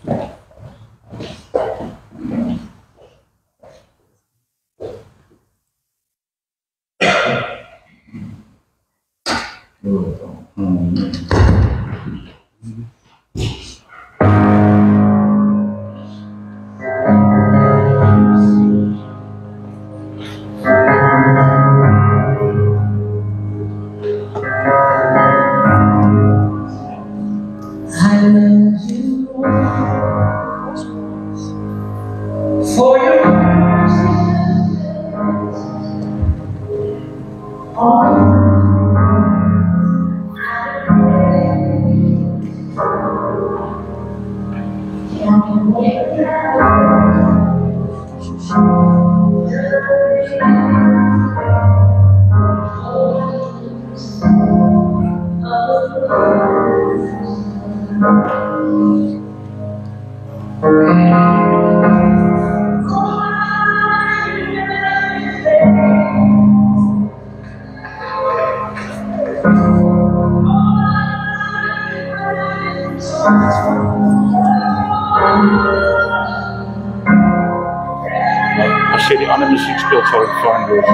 For your mercy, As jy die ander musiek speel, sal dit fyn wees.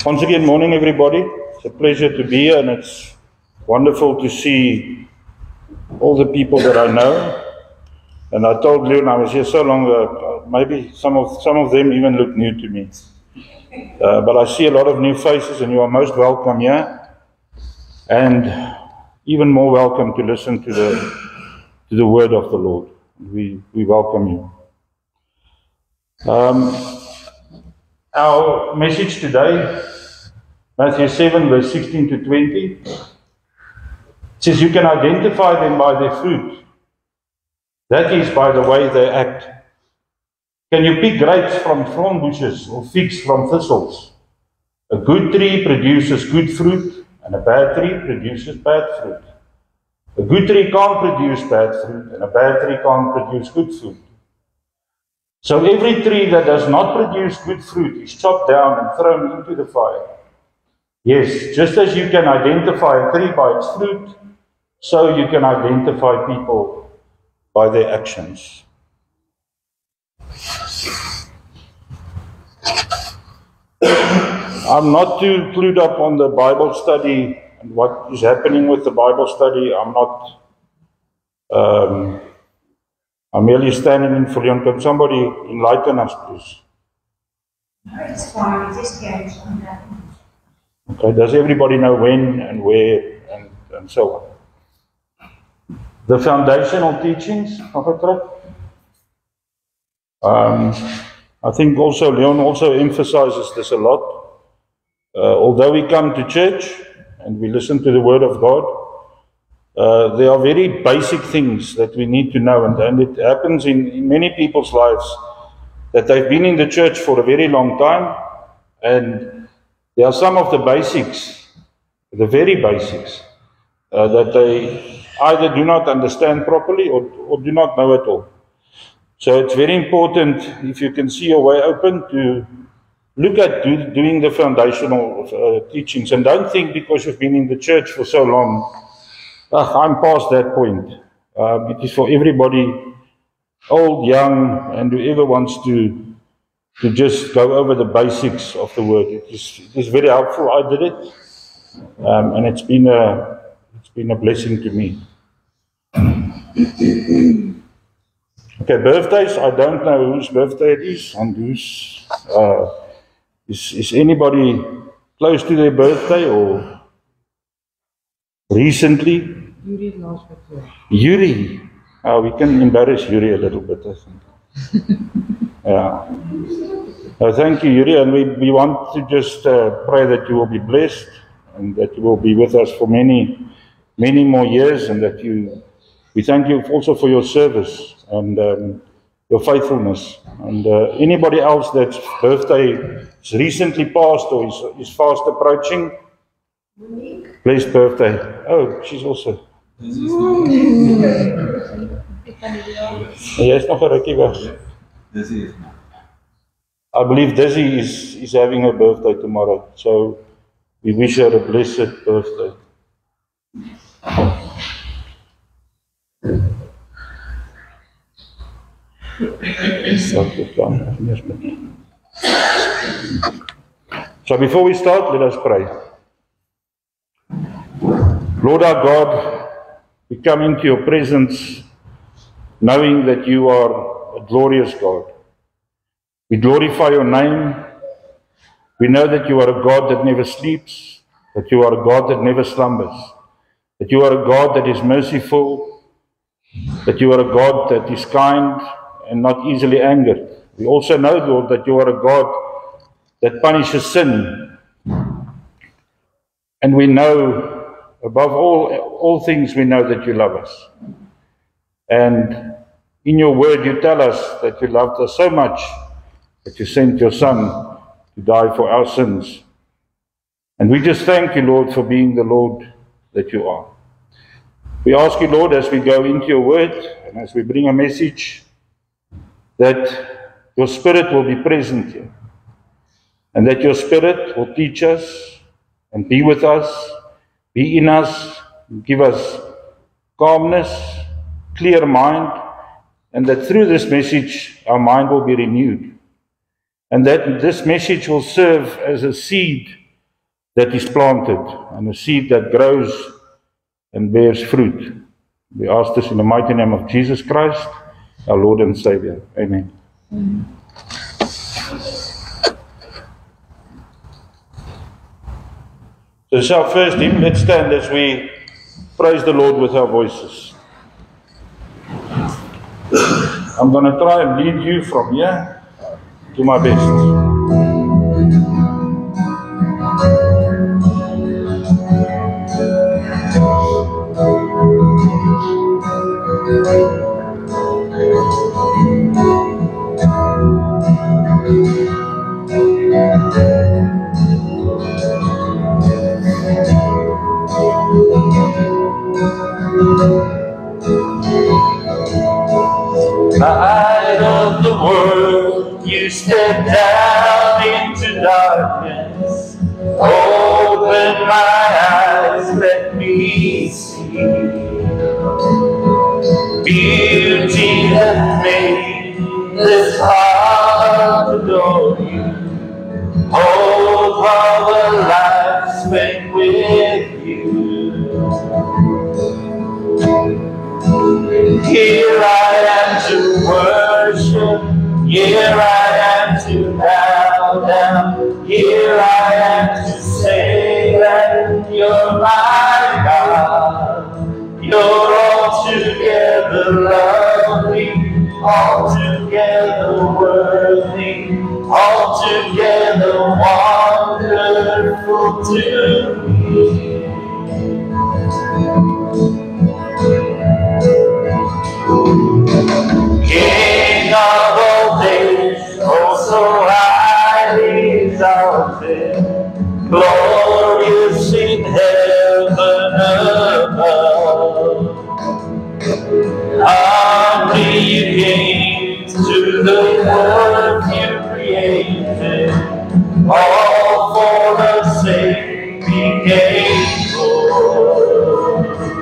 Once again, morning everybody. It's a pleasure to be here, and it's wonderful to see all the people that I know. And I told Leon I was here so long, maybe some of them even look new to me. But I see a lot of new faces, and you are most welcome here. And even more welcome to listen to the word of the Lord. We welcome you. Our message today, Matthew 7, verse 16 to 20, says you can identify them by their fruit. That is, by the way they act. Can you pick grapes from thorn bushes or figs from thistles? A good tree produces good fruit, and a bad tree produces bad fruit. A good tree can't produce bad fruit, and a bad tree can't produce good fruit. So every tree that does not produce good fruit is chopped down and thrown into the fire. Yes, just as you can identify a tree by its fruit, so you can identify people by their actions. I'm not too clued up on the Bible study and what is happening with the Bible study. I'm merely standing in for Leon. Can somebody enlighten us, please? No, it's fine. It just goes on that. Okay, does everybody know when and where and so on? The foundational teachings of a trip. I think also Leon also emphasizes this a lot. Although we come to church and we listen to the Word of God, there are very basic things that we need to know, and it happens in many people's lives that they've been in the church for a very long time, and there are some of the basics, the very basics, that they either do not understand properly or do not know at all. So it's very important, if you can see your way open, to look at doing the foundational teachings, and don't think because you've been in the church for so long, I'm past that point. It is for everybody, old, young, and whoever wants to just go over the basics of the word. It is very helpful. I did it, and it's been a blessing to me. Okay, birthdays. I don't know whose birthday it is, and whose is anybody close to their birthday, or Recently, Yuri last week. Yuri. We can embarrass Yuri a little bit, I think. Yeah. Thank you, Yuri, and we want to just pray that you will be blessed and that you will be with us for many, many more years, and that we thank you also for your service and your faithfulness. And anybody else that's birthday is recently passed or is fast approaching, blessed birthday. Oh, she's also. Jy is nog 'n rukkie weg. I believe Dizzy is having her birthday tomorrow, so we wish her a blessed birthday. So before we start, let us pray. Lord our God, we come into your presence knowing that you are a glorious God. We glorify your name. We know that you are a God that never sleeps, that you are a God that never slumbers, that you are a God that is merciful, that you are a God that is kind and not easily angered. We also know, Lord, that you are a God that punishes sin. And we know, above all things, we know that you love us. And in your word, you tell us that you loved us so much that you sent your Son to die for our sins. And we just thank you, Lord, for being the Lord that you are. We ask you, Lord, as we go into your word and as we bring a message, that your Spirit will be present here. And that your Spirit will teach us and be with us, be in us, give us calmness, clear mind, and that through this message our mind will be renewed. And that this message will serve as a seed that is planted and a seed that grows and bears fruit. We ask this in the mighty name of Jesus Christ, our Lord and Savior. Amen. So this is our first hymn. Let's stand as we praise the Lord with our voices. I'm going to try and lead you from here. Do my best. Light of the world, you step down into darkness. Open my eyes, let me see beauty that made this heart adore you. Hope of a life spent with you. Here I am to worship, here I am to bow down, here I am to say that you're my God. You're altogether lovely, altogether worthy, altogether wonderful to me. King of all days, oh so highly exalted, glorious in heaven above. Humbly you came to the world you created, all for the sake became Lord.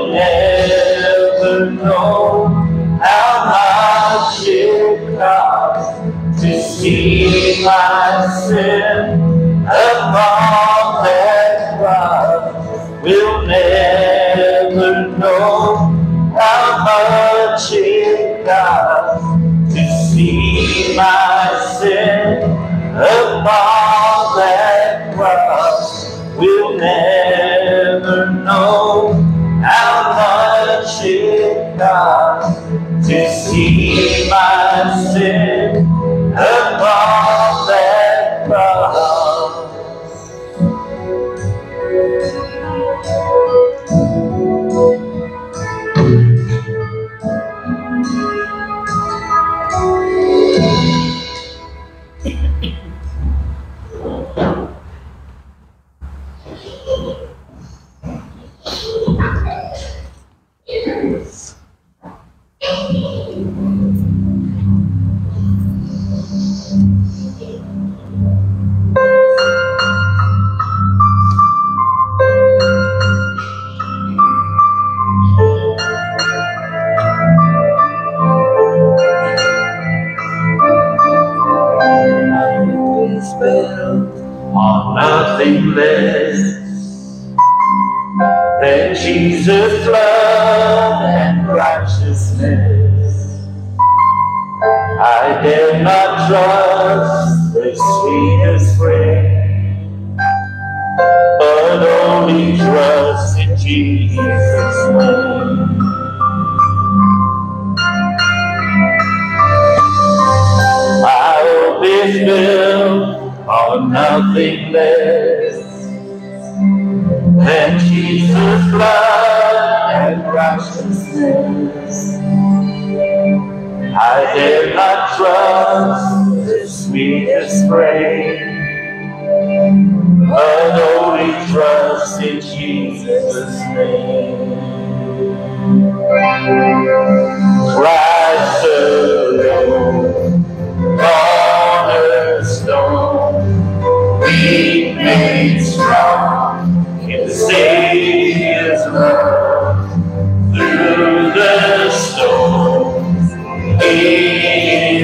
will never know how much it costs to see my sin upon that cross. We'll never know how much it costs to see my sin upon that cross. We'll never know how much it costs to see my sin upon that cross. On nothing less than Jesus' blood and righteousness. I dare not trust the sweetest friend, but only trust in Jesus' name. My hope is built on nothing less than Jesus' blood and righteousness. I dare not trust the sweetest frame, but only trust in Jesus' name. Christ alone, cornerstone, we made strong in the Savior's love. Through the storms, He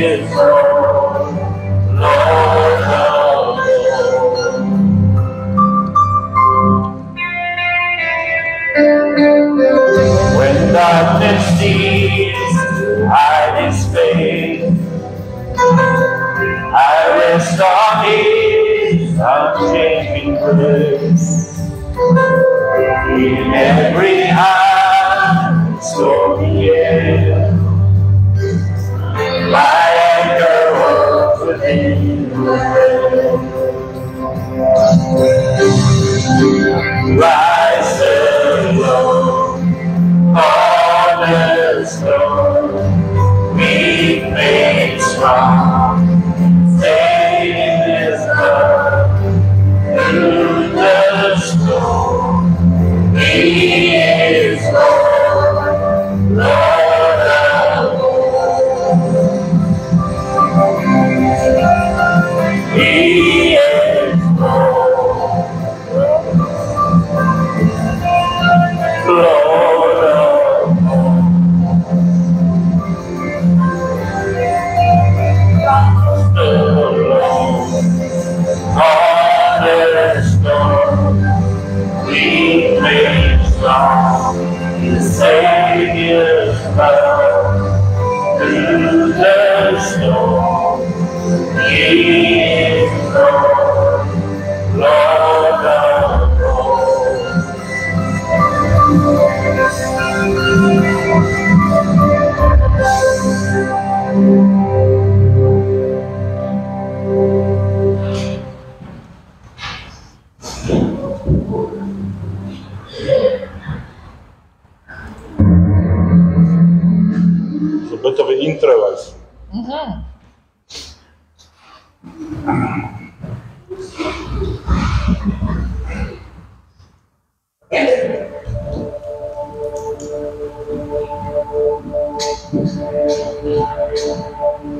is Lord, Lord of all. When darkness sees hide His face, I rest on His unchanging grace. In every high stormy air, my anchor holds within the rail. Rise alone, cornerstone, we made strong. Savior's love through the storm. He is Lord, Lord of all. He is Lord, Lord of all. Cornerstone, we made strong, the Savior's love through the storm. He is Lord, Lord of all. It's a bit of an intro, I see.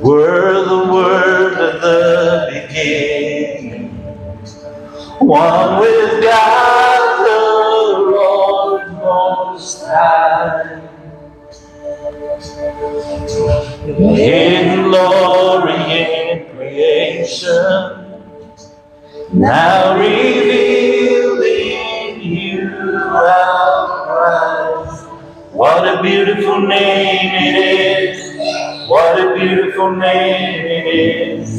Were the Word at the beginning, one with God the Lord Most High. light. In glory in creation, now revealed in you our Christ. What a beautiful name it is. What a beautiful name it is.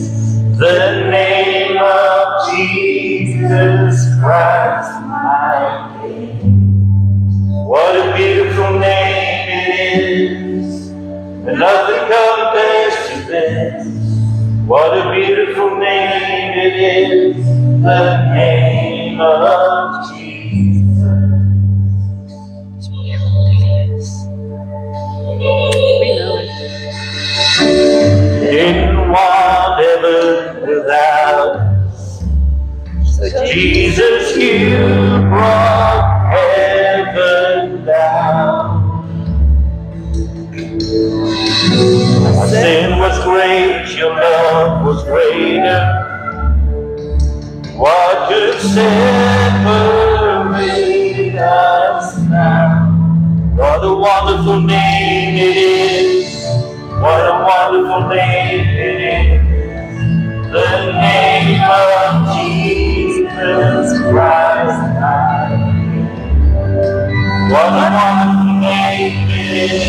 The name of Jesus Christ, my King. What a beautiful name it is. And nothing compares to this. What a beautiful name it is. The name of Jesus. In whatever without us, Jesus, you brought heaven down. Our sin was great, your love was greater. What could separate us now? What a wonderful name it is. What a wonderful name it is. The name of Jesus Christ, my King. What a wonderful name it is.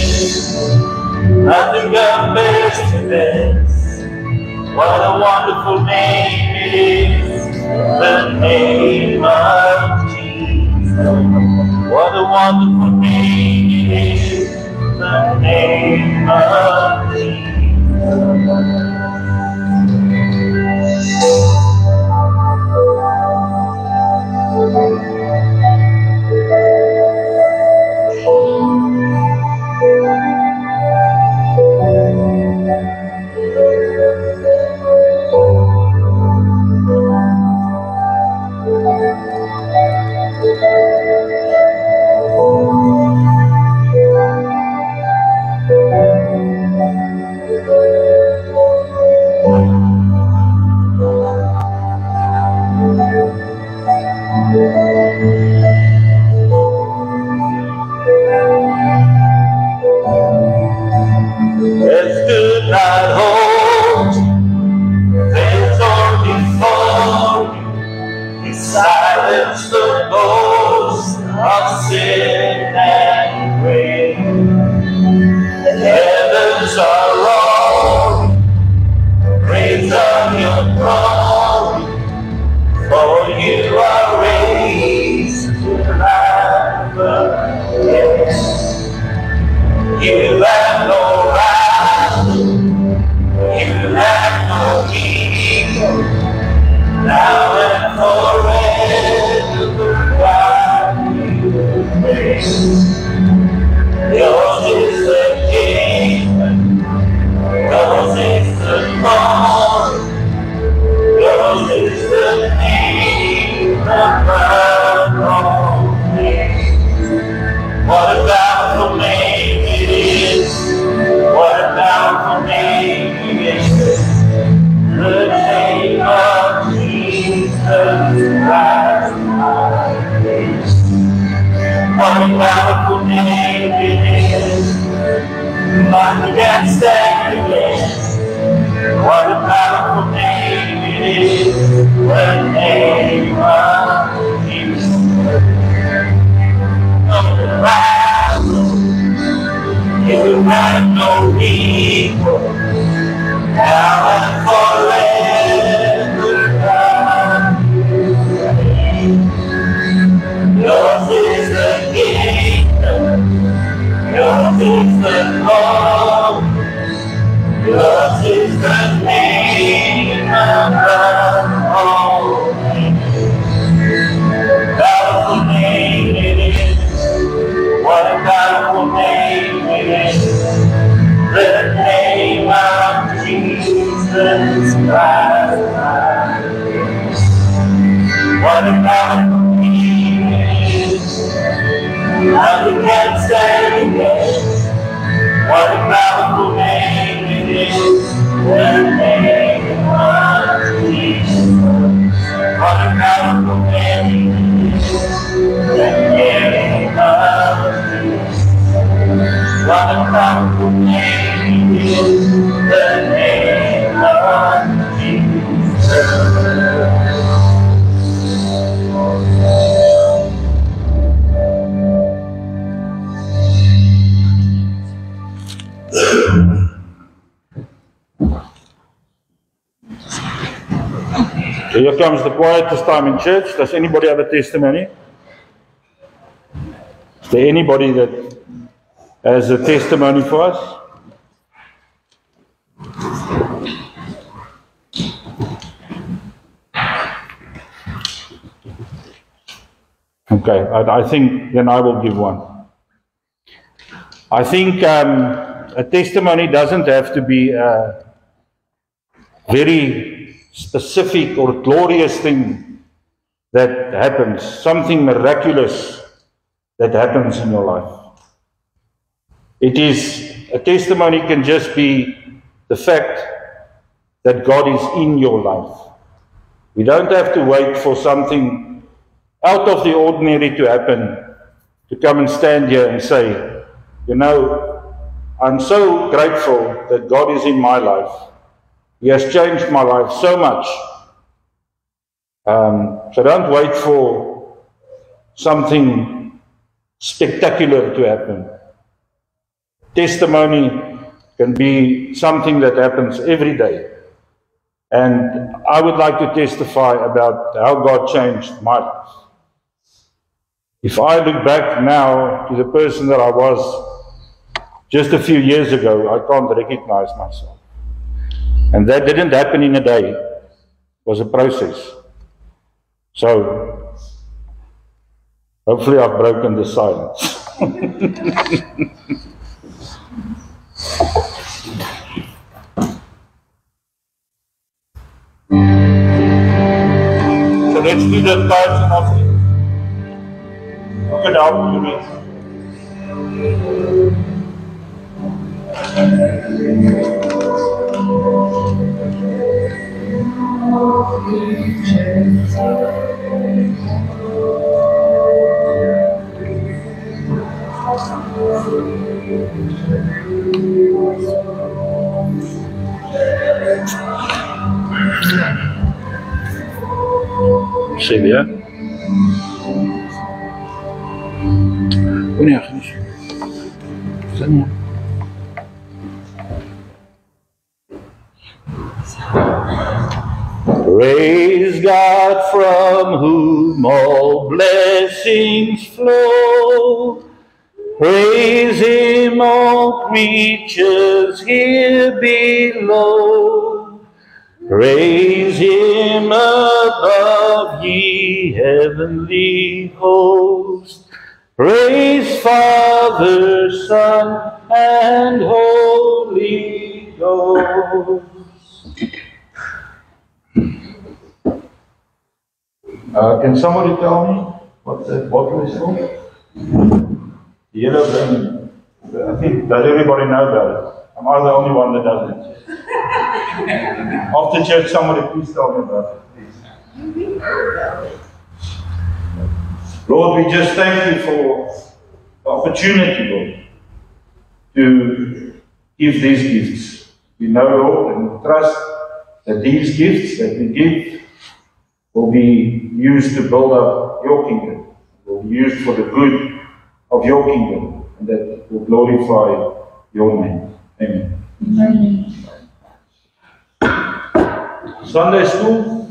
Nothing compares to this. What a wonderful name it is. The name of Jesus. What a wonderful name it is. The name of Jesus. Death could not hold you, there's only for you. He silenced the boast of sin and grave. The heavens are roaring, praise of your glory, for you are raised to life again. You have no rival, you have no equal, now and forever, God you reign. Yours is the kingdom, yours is the glory, yours is the name above all names. What a powerful name it is. What a powerful name it is. The name of Jesus Christ, my King. What a powerful name it is. Nothing can stand against. What a powerful name it is. The name of Jesus. You have no equal, now and forever, God you reign. Yours is the kingdom, yours is the glory, yours is the name above all names. Powerful name it is. What a powerful name it is. The name of Jesus Christ, my King. What a powerful name it is. Nothing can stand against. What a powerful name it is. The name of Jesus. What a powerful name it is. The name of Jesus. wonderful name is the name of Jesus. So here comes the quietest time in church. Does anybody have a testimony? Is there anybody that has a testimony for us? Okay, I think then I will give one. I think a testimony doesn't have to be a very specific or glorious thing that happens, something miraculous that happens in your life. A testimony can just be the fact that God is in your life. We don't have to wait for something out of the ordinary to happen, to come and stand here and say, you know, I'm so grateful that God is in my life. He has changed my life so much. So don't wait for something spectacular to happen. Testimony can be something that happens every day. And I would like to testify about how God changed my life. If I look back now to the person that I was just a few years ago, I can't recognize myself. And that didn't happen in a day. It was a process. So, hopefully I've broken the silence. So let's do the tithes and offering. Who can help you with? Sylvia? Wanneer is dat niet? Praise God from whom all blessings flow. Praise Him, all creatures here below. Praise Him above, ye heavenly hosts. Praise Father, Son, and Holy Ghost. Can somebody tell me what the bottle is for? The yellow thing. I think, does everybody know about it? Am I the only one that doesn't? After church, somebody please tell me about it, please. Lord, we just thank you for the opportunity, Lord, to give these gifts. We know, Lord, and trust that these gifts that we give will be used to build up your kingdom, will be used for the good of your kingdom, and that will glorify your name. Amen. Amen. Sunday school.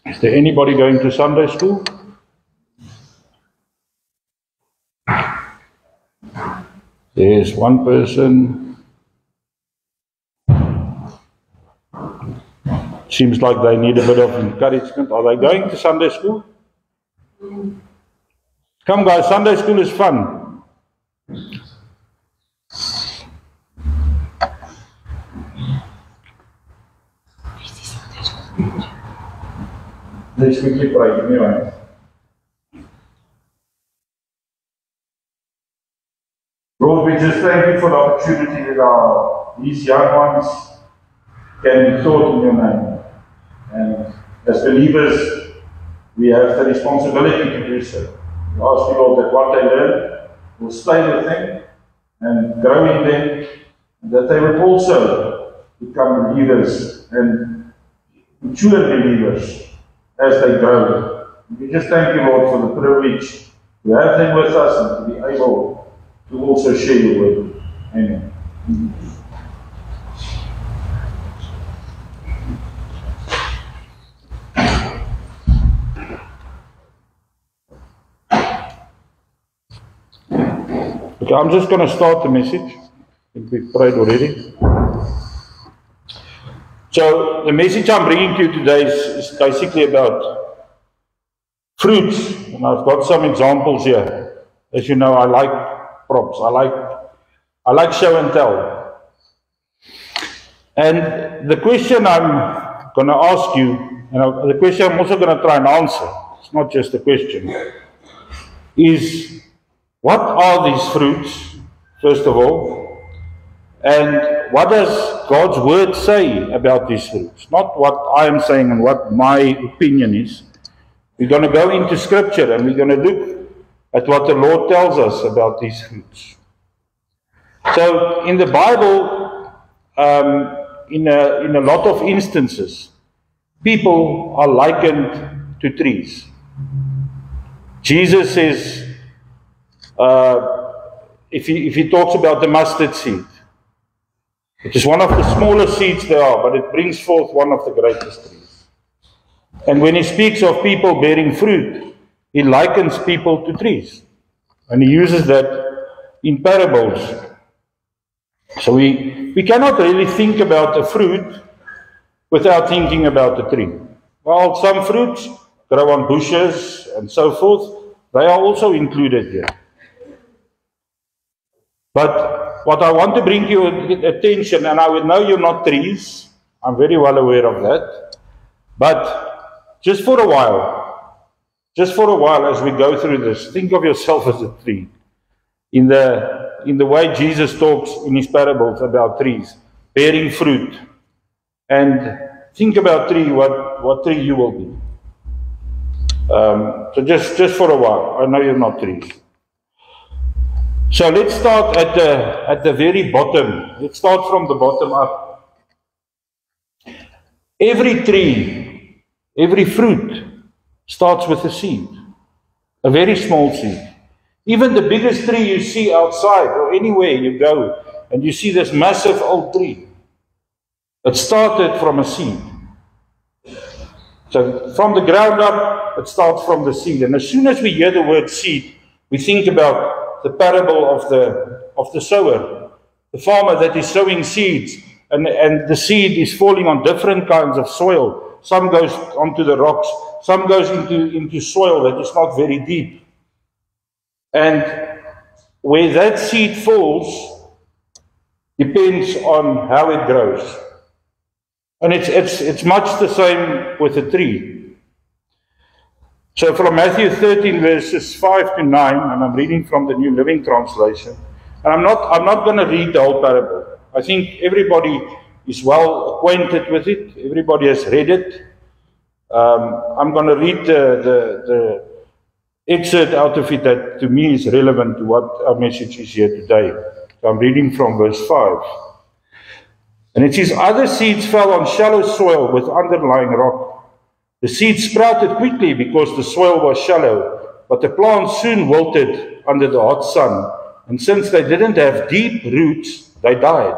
Is there anybody going to Sunday school? There's one person. Seems like they need a bit of encouragement. Are they going to Sunday school? Come guys, Sunday school is fun. Let's quickly pray. Give me one. Lord, we just thank you for the opportunity that these young ones can be taught in your name. And as believers, we have the responsibility to do so. We ask you, Lord, that what they learn will stay with them, and grow in them, that they would also become believers and mature believers as they grow. We just thank you, Lord, for the privilege to have them with us and to be able to also share your word. Amen. Okay, I'm just going to start the message. I think we've prayed already. So the message I'm bringing to you today is basically about fruits. And I've got some examples here. As you know, I like props. I like show and tell. And the question I'm going to ask you, and the question I'm also going to try and answer, it's not just a question, is what are these fruits, first of all? And what does God's word say about these fruits? Not what I am saying and what my opinion is. We're going to go into scripture and we're going to look at what the Lord tells us about these fruits. So in the Bible, in a lot of instances, people are likened to trees. Jesus says, if he talks about the mustard seed, it is one of the smallest seeds there are, but it brings forth one of the greatest trees. And when he speaks of people bearing fruit, he likens people to trees. And he uses that in parables. So we cannot really think about a fruit without thinking about the tree. Well, some fruits grow on bushes and so forth. They are also included here. But what I want to bring to your attention, and I would know you're not trees, I'm very well aware of that, but just for a while as we go through this, think of yourself as a tree. In the way Jesus talks in his parables about trees, bearing fruit, and think about tree, what tree you will be. So just for a while, I know you're not trees. So let's start at the very bottom. Let's start from the bottom up. Every tree, every fruit starts with a seed, a very small seed. Even the biggest tree you see outside or anywhere you go, and you see this massive old tree, it started from a seed. So from the ground up, it starts from the seed. And as soon as we hear the word seed, we think about the parable of the sower, the farmer that is sowing seeds, and the seed is falling on different kinds of soil. Some goes onto the rocks, some goes into soil that is not very deep. And where that seed falls depends on how it grows. And it's much the same with a tree. So from Matthew 13 verses 5 to 9, and I'm reading from the New Living Translation, and I'm not going to read the whole parable. I think everybody is well acquainted with it. Everybody has read it. I'm going to read the excerpt out of it that to me is relevant to what our message is here today. So I'm reading from verse 5. And it says, other seeds fell on shallow soil with underlying rock. The seeds sprouted quickly because the soil was shallow, but the plants soon wilted under the hot sun, and since they didn't have deep roots, they died.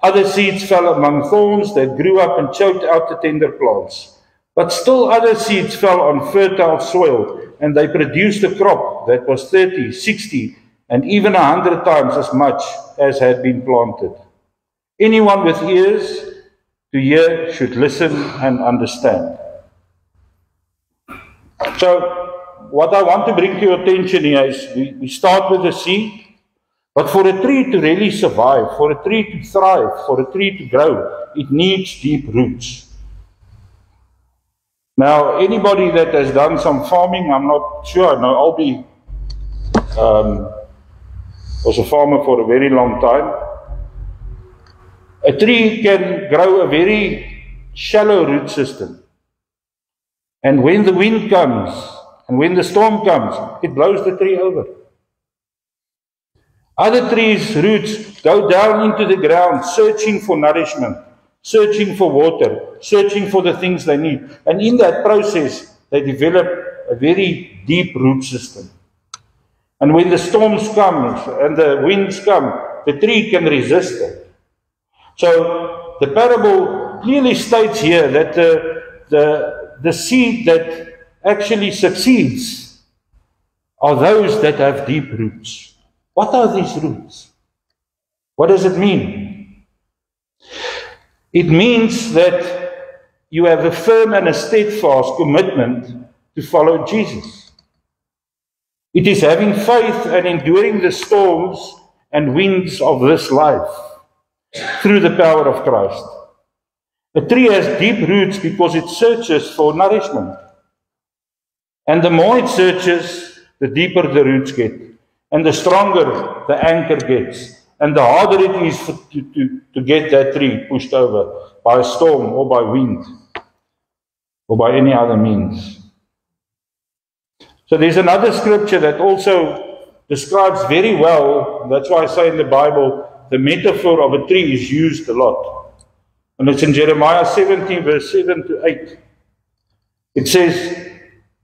Other seeds fell among thorns that grew up and choked out the tender plants. But still other seeds fell on fertile soil, and they produced a crop that was 30, 60, and even 100 times as much as had been planted. Anyone with ears to hear should listen and understand. So, what I want to bring to your attention here is we start with the seed, but for a tree to really survive, for a tree to thrive, for a tree to grow, it needs deep roots. Now, anybody that has done some farming, I'm not sure, no, Albie was a farmer for a very long time. A tree can grow a very shallow root system. And when the wind comes, and when the storm comes, it blows the tree over. Other trees' roots go down into the ground, searching for nourishment, searching for water, searching for the things they need. And in that process, they develop a very deep root system. And when the storms come and the winds come, the tree can resist it. So the parable clearly states here that the seed that actually succeeds are those that have deep roots. What are these roots? What does it mean? It means that you have a firm and a steadfast commitment to follow Jesus. It is having faith and enduring the storms and winds of this life through the power of Christ. A tree has deep roots because it searches for nourishment. And the more it searches, the deeper the roots get. And the stronger the anchor gets. And the harder it is to get that tree pushed over by a storm or by wind or by any other means. So there's another scripture that also describes very well, that's why I say in the Bible, the metaphor of a tree is used a lot. And it's in Jeremiah 17, verse 7 to 8. It says,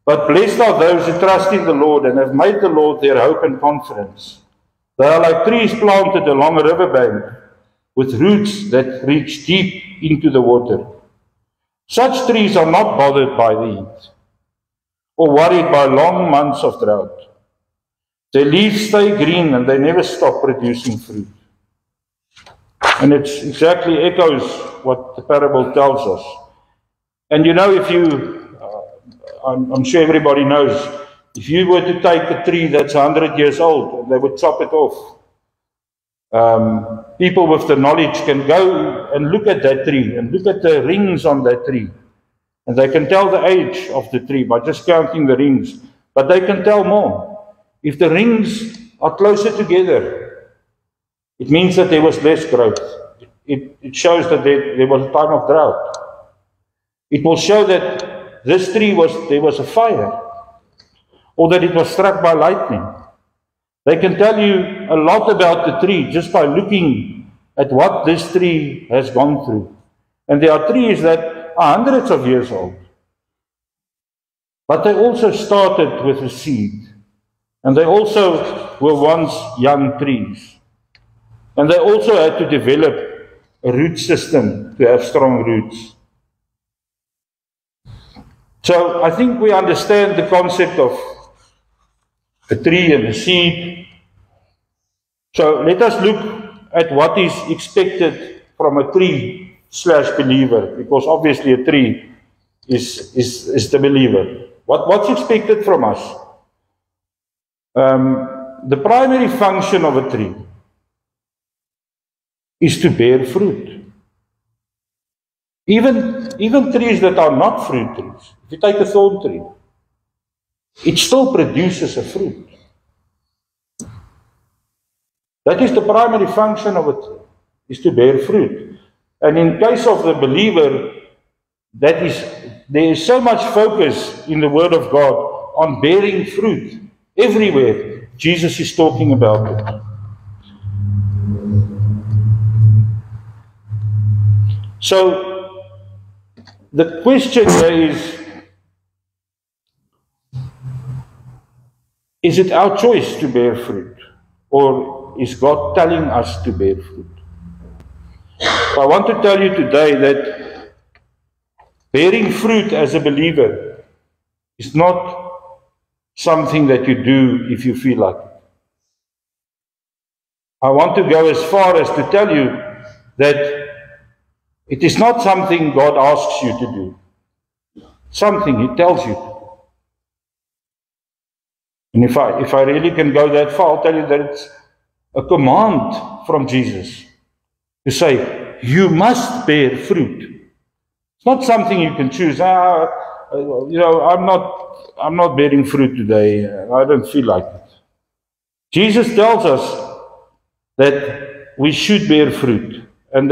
"But blessed are those who trust in the Lord and have made the Lord their hope and confidence. They are like trees planted along a riverbank with roots that reach deep into the water. Such trees are not bothered by the heat or worried by long months of drought. Their leaves stay green and they never stop producing fruit." And it exactly echoes what the parable tells us. And you know, if you, I'm sure everybody knows, if you were to take a tree that's 100 years old and they would chop it off, people with the knowledge can go and look at that tree and look at the rings on that tree. And they can tell the age of the tree by just counting the rings. But they can tell more. If the rings are closer together, it means that there was less growth. It shows that there was a time of drought. It will show that this tree there was a fire, or that it was struck by lightning. They can tell you a lot about the tree just by looking at what this tree has gone through. And there are trees that are hundreds of years old. But they also started with a seed. And they also were once young trees. And they also had to develop a root system to have strong roots. So I think we understand the concept of a tree and a seed. So let us look at what is expected from a tree/believer, because obviously a tree is the believer. What's expected from us? The primary function of a tree is to bear fruit. Even trees that are not fruit trees, if you take a thorn tree, it still produces a fruit. That is the primary function of a tree, is to bear fruit. And in case of the believer, there is so much focus in the Word of God on bearing fruit. Everywhere, Jesus is talking about it. So, the question here is it our choice to bear fruit? Or is God telling us to bear fruit? I want to tell you today that bearing fruit as a believer is not something that you do if you feel like it. I want to go as far as to tell you that it is not something God asks you to do. Something He tells you to do. And if I really can go that far, I'll tell you that it's a command from Jesus to say, you must bear fruit. It's not something you can choose. I'm not bearing fruit today. I don't feel like it. Jesus tells us that we should bear fruit, and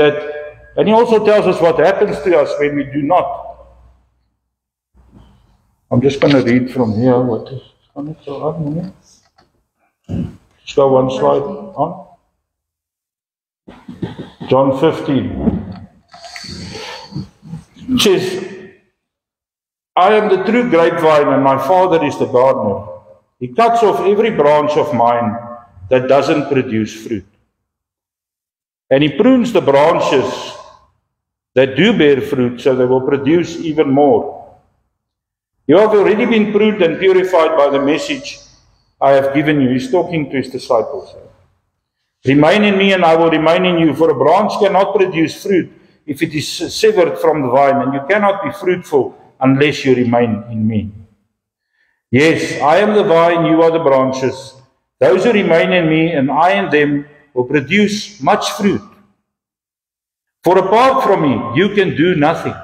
He also tells us what happens to us when we do not. I'm just going to read from here what is on it. Let's go one slide on. John 15. It says, I am the true grapevine and my Father is the gardener. He cuts off every branch of mine that doesn't produce fruit. And he prunes the branches that do bear fruit so they will produce even more. You have already been pruned and purified by the message I have given you. He's talking to his disciples. Remain in me and I will remain in you, for a branch cannot produce fruit if it is severed from the vine, and you cannot be fruitful unless you remain in me. Yes, I am the vine, you are the branches. Those who remain in me and I in them will produce much fruit. For apart from me, you can do nothing.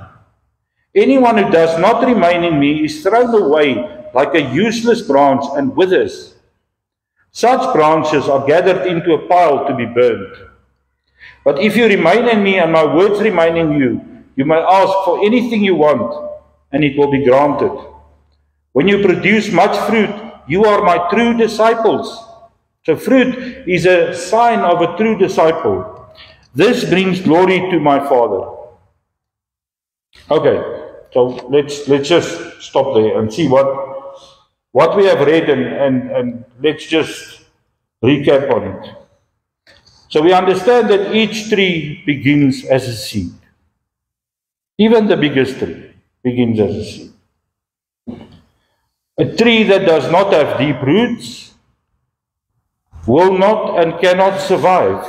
Anyone who does not remain in me is thrown away like a useless branch and withers. Such branches are gathered into a pile to be burned. But if you remain in me and my words remain in you, you may ask for anything you want, and it will be granted. When you produce much fruit, you are my true disciples. So fruit is a sign of a true disciple. This brings glory to my Father. Okay, so let's just stop there and see what we have read, and let's just recap on it. So we understand that each tree begins as a seed. Even the biggest tree begins as a seed. A tree that does not have deep roots will not and cannot survive.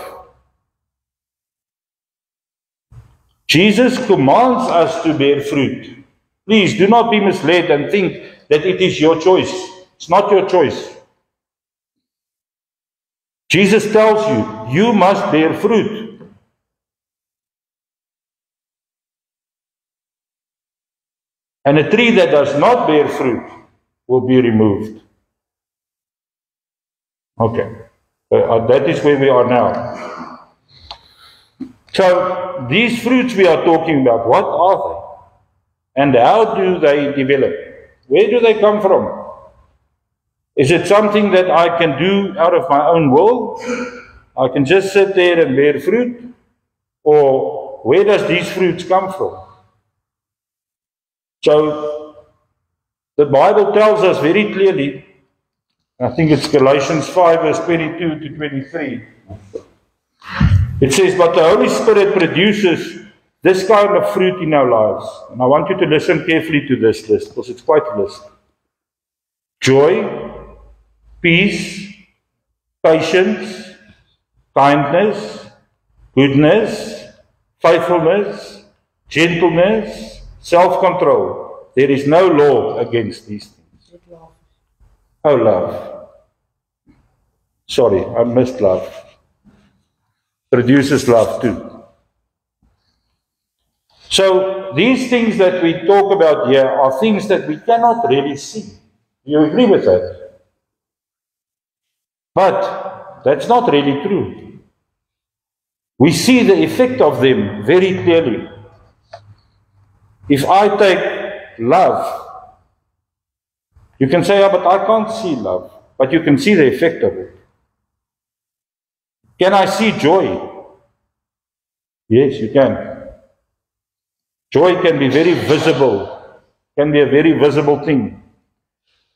Jesus commands us to bear fruit. Please do not be misled and think that it is your choice. It's not your choice. Jesus tells you, you must bear fruit. And a tree that does not bear fruit will be removed. Okay, that is where we are now. So, these fruits we are talking about, what are they? And how do they develop? Where do they come from? Is it something that I can do out of my own will? I can just sit there and bear fruit? Or where does these fruits come from? So, the Bible tells us very clearly, I think it's Galatians 5 verse 22 to 23. It says, but the Holy Spirit produces this kind of fruit in our lives. And I want you to listen carefully to this list, because it's quite a list. Joy, peace, patience, kindness, goodness, faithfulness, gentleness, self-control. There is no law against these things. Oh, love. Sorry, I missed love. Produces love too. So, these things that we talk about here are things that we cannot really see. You agree with that? But that's not really true. We see the effect of them very clearly. If I take love, you can say, oh, but I can't see love. But you can see the effect of it. Can I see joy? Yes, you can. Joy can be very visible, can be a very visible thing.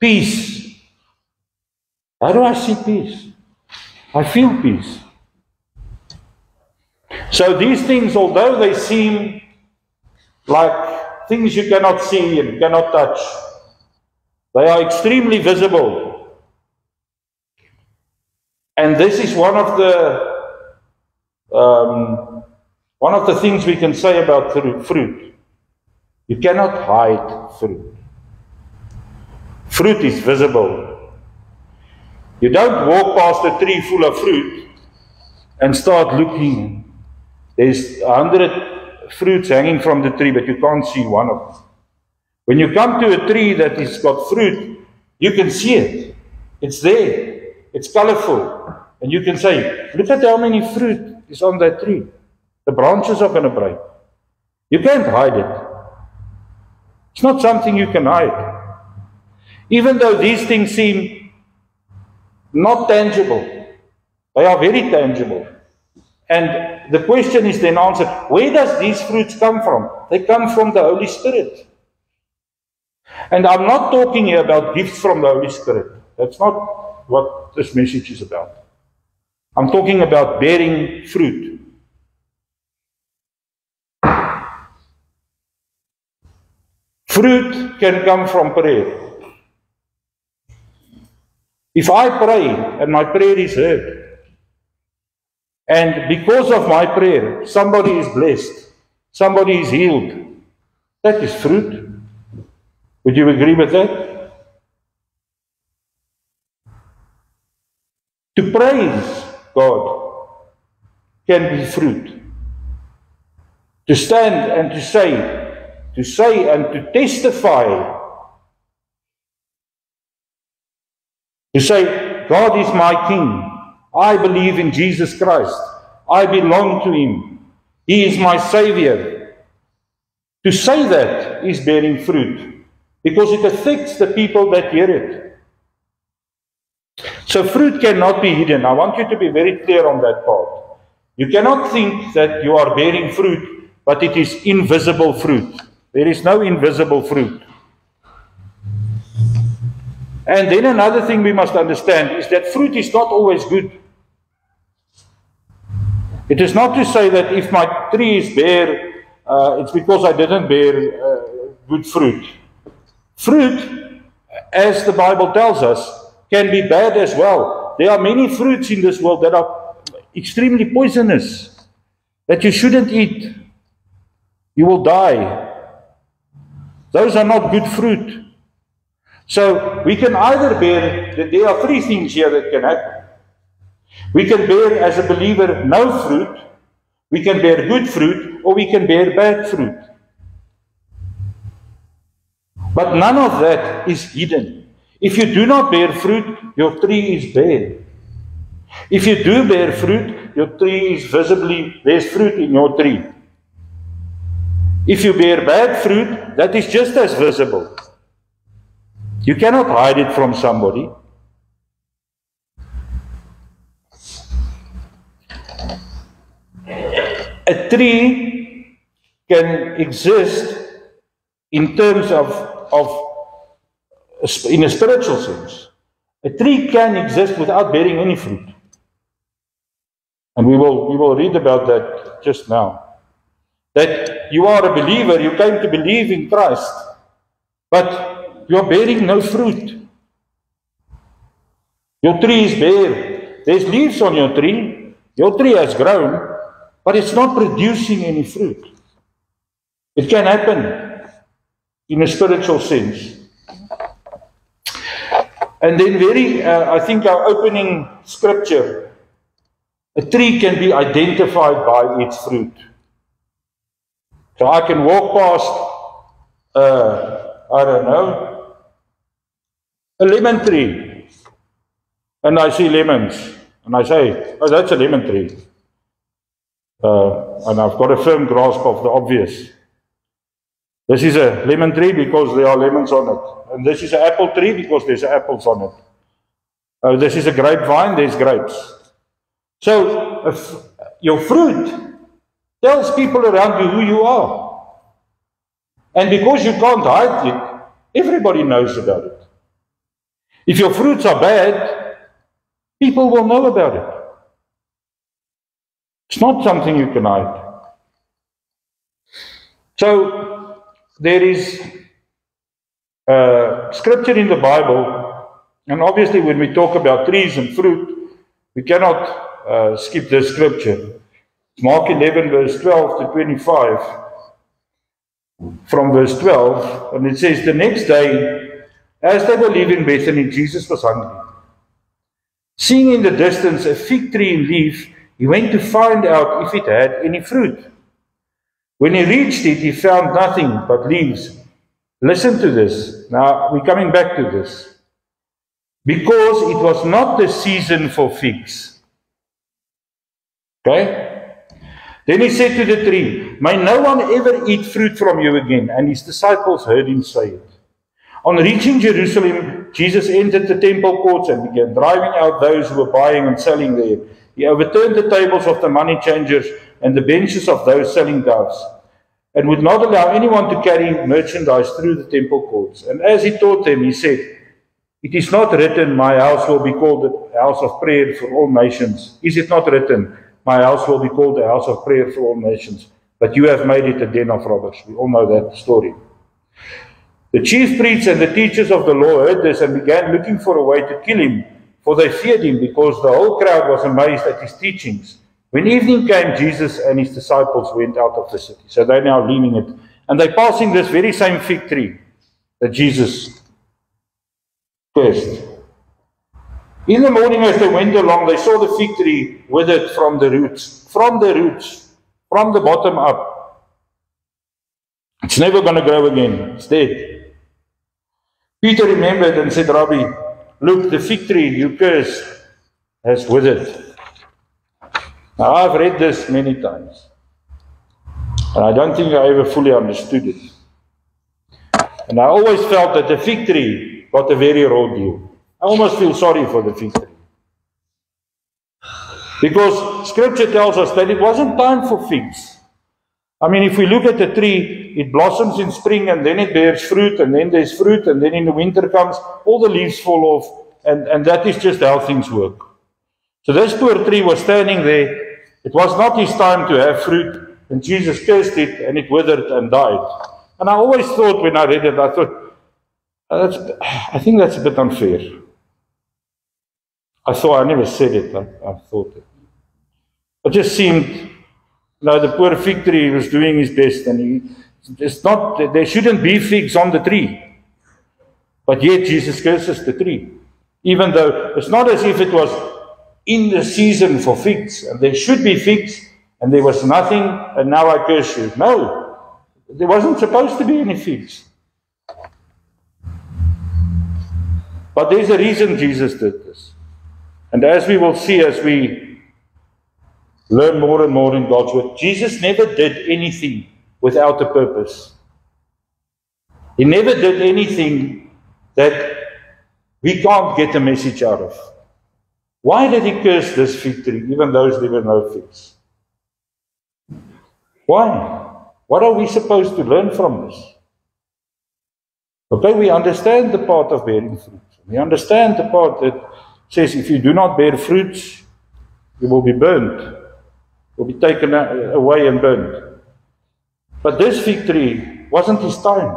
Peace. How do I see peace? I feel peace. So these things, although they seem like things you cannot see and cannot touch, they are extremely visible. And this is one of the things we can say about fruit. You cannot hide fruit. Fruit is visible. You don't walk past a tree full of fruit and start looking. There's 100 fruits hanging from the tree, but you can't see one of them. When you come to a tree that has got fruit, you can see it. It's there. It's colorful. And you can say, look at how many fruit is on that tree. The branches are going to break. You can't hide it. It's not something you can hide. Even though these things seem not tangible, They are very tangible. And the question is then answered, where does these fruits come from? They come from the Holy Spirit. And I'm not talking here about gifts from the Holy Spirit. That's not what this message is about. I'm talking about bearing fruit. Fruit can come from prayer. If I pray and my prayer is heard, and because of my prayer, somebody is blessed, somebody is healed, that is fruit. Would you agree with that? To praise God can be fruit. To stand and to say and to testify, to say, God is my King. I believe in Jesus Christ. I belong to Him. He is my Savior. To say that is bearing fruit, because it affects the people that hear it. So fruit cannot be hidden. I want you to be very clear on that part. You cannot think that you are bearing fruit, but it is invisible fruit. There is no invisible fruit. And then another thing we must understand is that fruit is not always good. It is not to say that if my tree is bare, it's because I didn't bear good fruit. Fruit, as the Bible tells us, can be bad as well. There are many fruits in this world that are extremely poisonous, that you shouldn't eat. You will die. Those are not good fruit. So we can either bear, there are three things here that can happen. We can bear, as a believer, no fruit, we can bear good fruit, or we can bear bad fruit. But none of that is hidden. If you do not bear fruit, your tree is bare. If you do bear fruit, your tree is visibly, there's fruit in your tree. If you bear bad fruit, that is just as visible. You cannot hide it from somebody. A tree can exist in terms in a spiritual sense. A tree can exist without bearing any fruit. And we will read about that just now. That you are a believer, you came to believe in Christ, but you are bearing no fruit. Your tree is bare. There's leaves on your tree. Your tree has grown, but it's not producing any fruit. It can happen in a spiritual sense. And then I think our opening scripture, a tree can be identified by its fruit. So I can walk past, I don't know, a lemon tree, and I see lemons, and I say, oh, that's a lemon tree. And I've got a firm grasp of the obvious. This is a lemon tree because there are lemons on it. And this is an apple tree because there's apples on it. This is a grapevine, there's grapes. So your fruit tells people around you who you are. And because you can't hide it, everybody knows about it. If your fruits are bad, people will know about it. It's not something you can hide. So there is scripture in the Bible, and obviously when we talk about trees and fruit, we cannot skip this scripture. Mark 11 verse 12 to 25. From verse 12, and it says, the next day, as they were leaving Bethany, Jesus was hungry. Seeing in the distance a fig tree in leaf, he went to find out if it had any fruit. When he reached it, he found nothing but leaves. Listen to this. Now, we're coming back to this. Because it was not the season for figs. Okay? Then he said to the tree, may no one ever eat fruit from you again. And his disciples heard him say it. On reaching Jerusalem, Jesus entered the temple courts and began driving out those who were buying and selling there. He overturned the tables of the money changers and the benches of those selling doves, and would not allow anyone to carry merchandise through the temple courts. And as he taught them, he said, "It is not written, my house will be called a house of prayer for all nations. Is it not written, my house will be called a house of prayer for all nations? But you have made it a den of robbers." We all know that story. The chief priests and the teachers of the law heard this and began looking for a way to kill him, for they feared him, because the whole crowd was amazed at his teachings. When evening came, Jesus and his disciples went out of the city. So they're now leaving it. And they're passing this very same fig tree that Jesus cursed. In the morning as they went along, they saw the fig tree withered from the roots. From the roots. From the bottom up. It's never going to grow again. It's dead. Peter remembered and said, "Rabbi, look, the fig tree you cursed has withered." Now, I've read this many times, and I don't think I ever fully understood it. And I always felt that the fig tree got a very raw deal. I almost feel sorry for the fig tree. Because Scripture tells us that it wasn't time for figs. I mean, if we look at the tree, it blossoms in spring, and then it bears fruit, and then there's fruit, and then in the winter comes, all the leaves fall off, and that is just how things work. So this poor tree was standing there. It was not his time to have fruit, and Jesus cursed it, and it withered and died. And I always thought, when I read it, I thought, I think that's a bit unfair. I never said it, I thought it. It just seemed, the poor fig tree was doing his best, and there shouldn't be figs on the tree. But yet Jesus curses the tree. Even though it's not as if it was in the season for figs, and there should be figs, and there was nothing, and now I curse you. No, there wasn't supposed to be any figs. But there's a reason Jesus did this. And as we will see as we learn more and more in God's word, Jesus never did anything without a purpose. He never did anything that we can't get a message out of. Why did he curse this fig tree, even though there were no figs? Why? What are we supposed to learn from this? Okay, we understand the part of bearing fruit. We understand the part that says if you do not bear fruits, you will be burned. Will be taken away and burned. But this fig tree wasn't his time.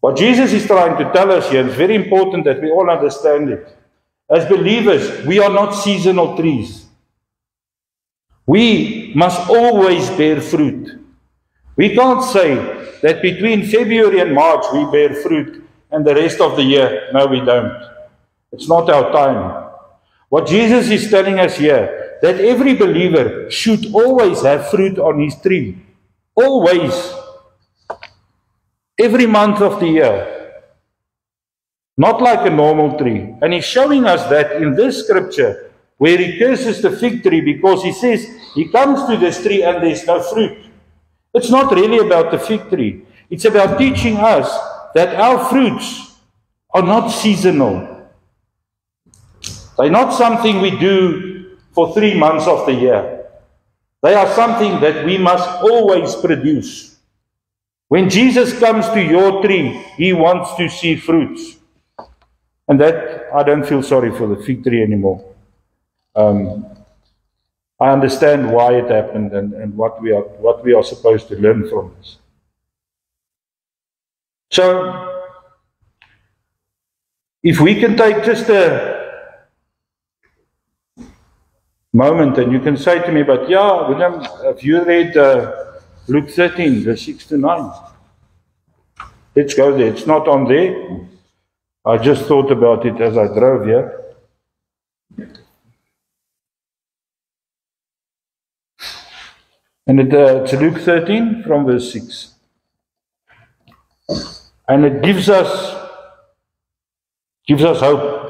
What Jesus is trying to tell us here, it's very important that we all understand it. As believers, we are not seasonal trees. We must always bear fruit. We can't say that between February and March we bear fruit and the rest of the year, no, we don't. It's not our time. What Jesus is telling us here, that every believer should always have fruit on his tree. Always. Every month of the year. Not like a normal tree. And he's showing us that in this scripture, where he curses the fig tree because he says he comes to this tree and there's no fruit. It's not really about the fig tree. It's about teaching us that our fruits are not seasonal. They're not something we do for 3 months of the year. They are something that we must always produce. When Jesus comes to your tree, he wants to see fruits. And that, I don't feel sorry for the fig tree anymore. I understand why it happened and what we are supposed to learn from this. So, if we can take just a moment, and you can say to me, but yeah, William, have you read Luke 13, verse 6 to 9? Let's go there. It's not on there. I just thought about it as I drove here. And it's Luke 13 from verse 6. And it gives us hope.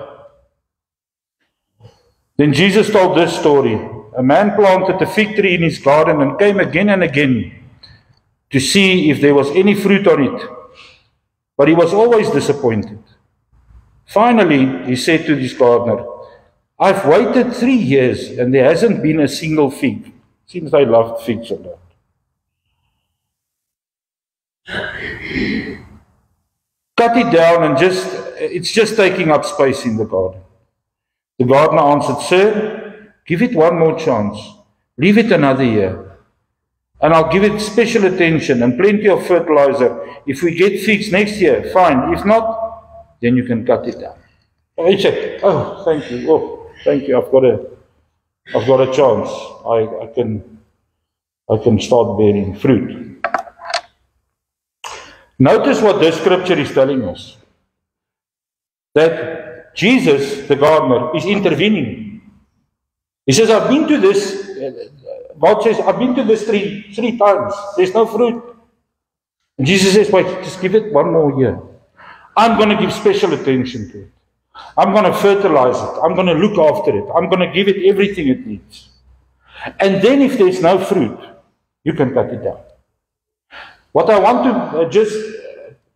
Then Jesus told this story. A man planted a fig tree in his garden and came again and again to see if there was any fruit on it. But he was always disappointed. Finally, he said to his gardener, I've waited 3 years and there hasn't been a single fig. Seems they loved figs a lot. Cut it down and it's just taking up space in the garden. The gardener answered, Sir, give it one more chance. Leave it another year. And I'll give it special attention and plenty of fertilizer. If we get figs next year, fine. If not, then you can cut it down. I said, oh, thank you. Oh, thank you. I've got a chance. I can start bearing fruit. Notice what this scripture is telling us. That Jesus, the gardener, is intervening. He says, I've been to this. God says, I've been to this tree 3 times. There's no fruit. And Jesus says, wait, just give it one more year. I'm going to give special attention to it. I'm going to fertilize it. I'm going to look after it. I'm going to give it everything it needs. And then if there's no fruit, you can cut it down. What I want to just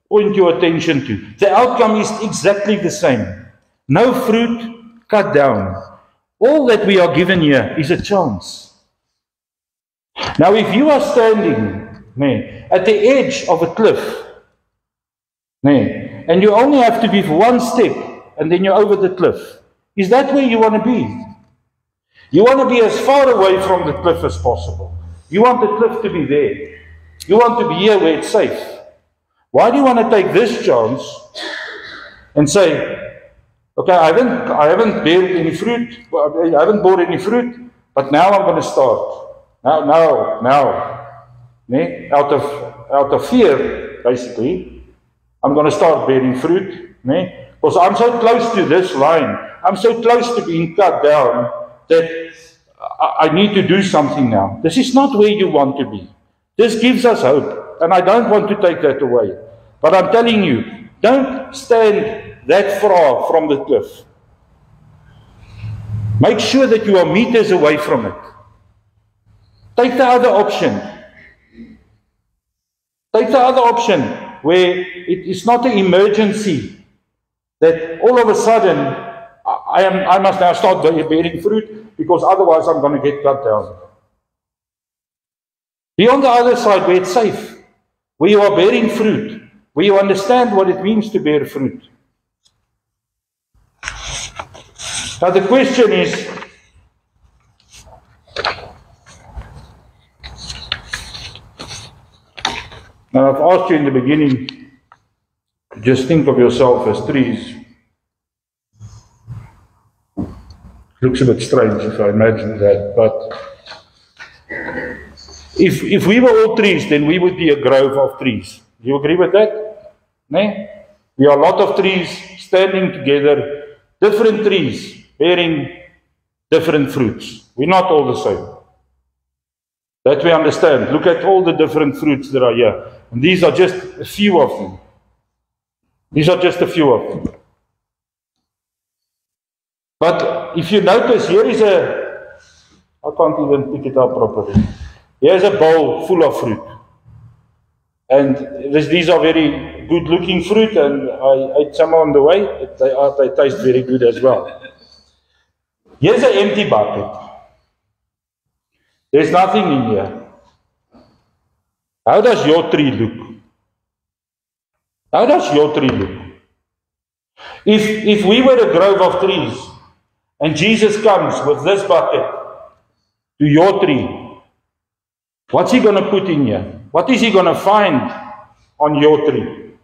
point your attention to, the outcome is exactly the same. No fruit, cut down. All that we are given here is a chance. Now, if you are standing at the edge of a cliff, and you only have to give one step, and then you're over the cliff, is that where you want to be? You want to be as far away from the cliff as possible. You want the cliff to be there. You want to be here where it's safe. Why do you want to take this chance and say, okay, I haven't bared any fruit, I haven't bought any fruit, but now I'm going to start. Now, out of fear, basically, I'm going to start bearing fruit, because I'm so close to this line, I'm so close to being cut down that I need to do something now. This is not where you want to be. This gives us hope, and I don't want to take that away. But I'm telling you, don't stand that far from the cliff. Make sure that you are meters away from it. Take the other option. Take the other option where it is not an emergency that all of a sudden I must now start bearing fruit because otherwise I'm going to get cut down. Be on the other side where it's safe, where you are bearing fruit, where you understand what it means to bear fruit. Now the question is, now I've asked you in the beginning, just think of yourself as trees. Looks a bit strange if I imagine that, but if we were all trees, then we would be a grove of trees. Do you agree with that? No? We are a lot of trees standing together, different trees bearing different fruits. We're not all the same. That we understand. Look at all the different fruits that are here. And these are just a few of them. These are just a few of them. But if you notice, here is I can't even pick it up properly. Here's a bowl full of fruit. And these are very good looking fruit, and I ate some on the way. They taste very good as well. Here's an empty bucket. There's nothing in here. How does your tree look? How does your tree look? If we were a grove of trees, and Jesus comes with this bucket to your tree, what's he going to put in here? What is he going to find on your tree?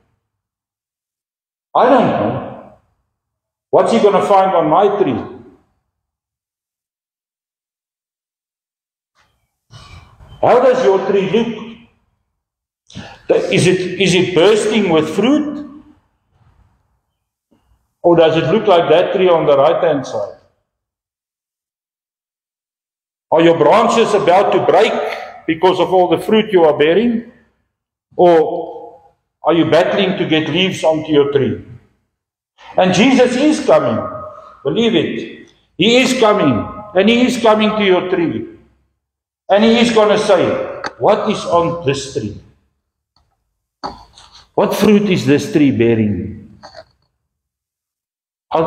I don't know. What's he going to find on my tree? How does your tree look? Is it bursting with fruit? Or does it look like that tree on the right-hand side? Are your branches about to break because of all the fruit you are bearing? Or are you battling to get leaves onto your tree? And Jesus is coming. Believe it. He is coming. And he is coming to your tree. And he is going to say, what is on this tree? What fruit is this tree bearing?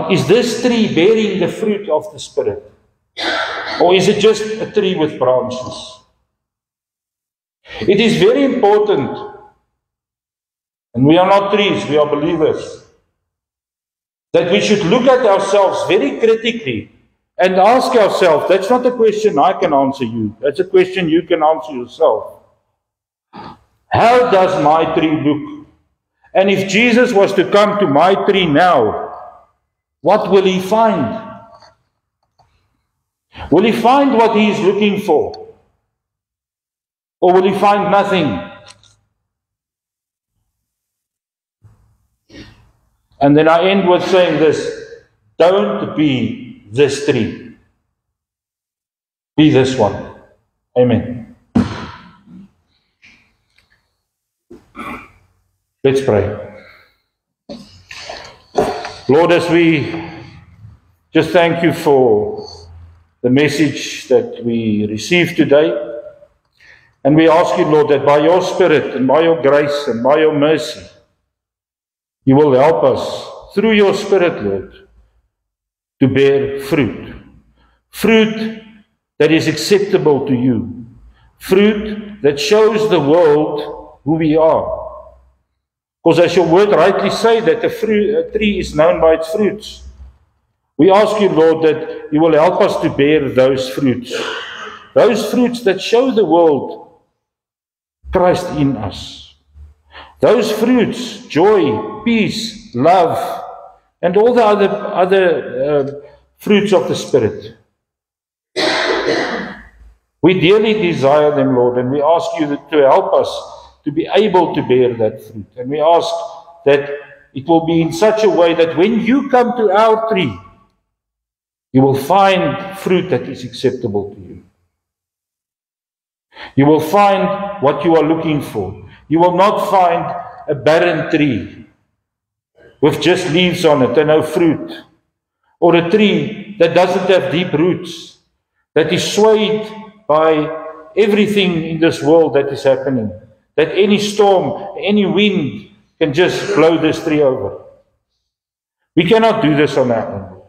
Is this tree bearing the fruit of the Spirit? Or is it just a tree with branches? It is very important, and we are not trees, we are believers, that we should look at ourselves very critically and ask ourselves, that's not a question I can answer you, that's a question you can answer yourself. How does my tree look? And if Jesus was to come to my tree now, what will he find? Will he find what he is looking for? Or will he find nothing? And then I end with saying this, don't be this tree. Be this one. Amen. Let's pray. Lord, as we just thank you for the message that we received today, and we ask you, Lord, that by your Spirit and by your grace and by your mercy, you will help us through your Spirit, Lord, to bear fruit. Fruit that is acceptable to you. Fruit that shows the world who we are. Because as your word rightly say that a tree is known by its fruits. We ask you, Lord, that you will help us to bear those fruits. Those fruits that show the world Christ in us. Those fruits, joy, peace, love, and all the other fruits of the Spirit. We dearly desire them, Lord, and we ask you to help us to be able to bear that fruit. And we ask that it will be in such a way that when you come to our tree, you will find fruit that is acceptable to you. You will find what you are looking for. You will not find a barren tree with just leaves on it and no fruit. Or a tree that doesn't have deep roots, that is swayed by everything in this world that is happening. That any storm, any wind can just blow this tree over. We cannot do this on our own.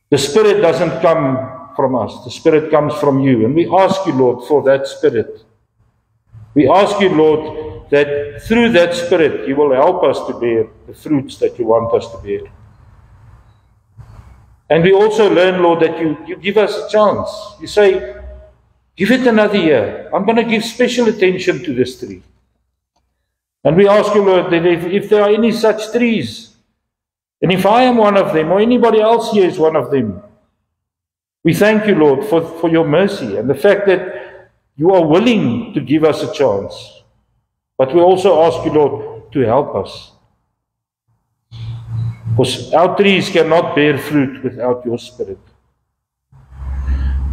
The Spirit doesn't come from us. The Spirit comes from you. And we ask you, Lord, for that Spirit. We ask you, Lord, that through that Spirit, you will help us to bear the fruits that you want us to bear. And we also learn, Lord, that you give us a chance. You say, give it another year. I'm going to give special attention to this tree. And we ask you, Lord, that if there are any such trees, and if I am one of them, or anybody else here is one of them, we thank you, Lord, for your mercy and the fact that you are willing to give us a chance. But we also ask you, Lord, to help us. Because our trees cannot bear fruit without your Spirit.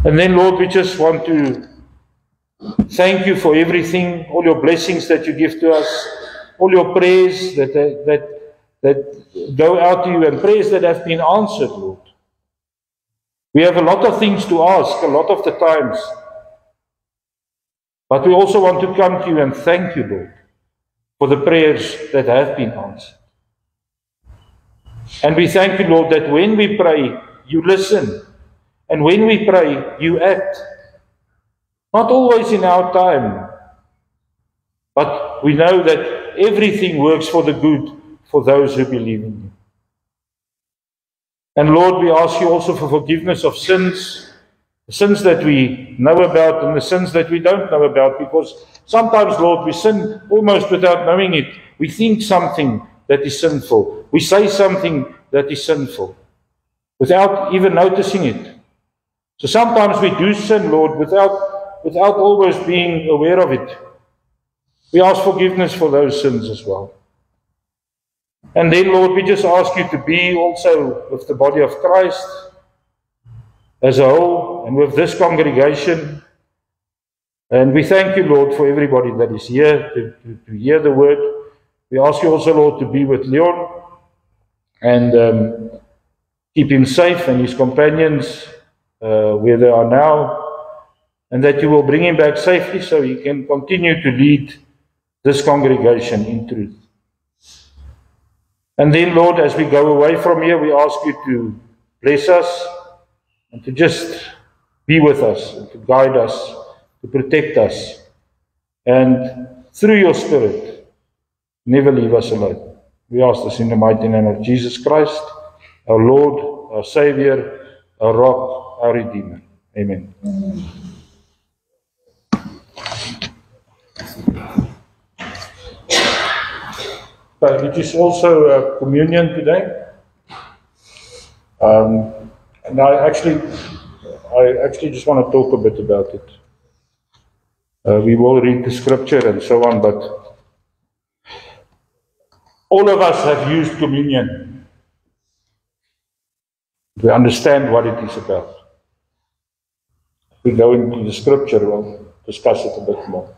And then, Lord, we just want to thank you for everything, all your blessings that you give to us, all your prayers that go out to you, and prayers that have been answered, Lord. We have a lot of things to ask, a lot of the times. But we also want to come to you and thank you, Lord, for the prayers that have been answered. And we thank you, Lord, that when we pray, you listen. And when we pray, you act. Not always in our time, but we know that everything works for the good for those who believe in you. And Lord, we ask you also for forgiveness of sins, the sins that we know about and the sins that we don't know about, because sometimes, Lord, we sin almost without knowing it. We think something that is sinful. We say something that is sinful without even noticing it. So sometimes we do sin, Lord, without always being aware of it. We ask forgiveness for those sins as well. And then, Lord, we just ask you to be also with the body of Christ as a whole and with this congregation. And we thank you, Lord, for everybody that is here to hear the word. We ask you also, Lord, to be with Leon and keep him safe and his companions where they are now, and that you will bring him back safely so he can continue to lead this congregation in truth. And then, Lord, as we go away from here, we ask you to bless us and to just be with us, and to guide us, to protect us. And through your Spirit, never leave us alone. We ask this in the mighty name of Jesus Christ, our Lord, our Savior, our Rock, our Redeemer. Amen. But it is also communion today. And I actually just want to talk a bit about it. We will read the scripture and so on, but all of us have used communion. We understand what it is about. If we go into the scripture, we'll discuss it a bit more.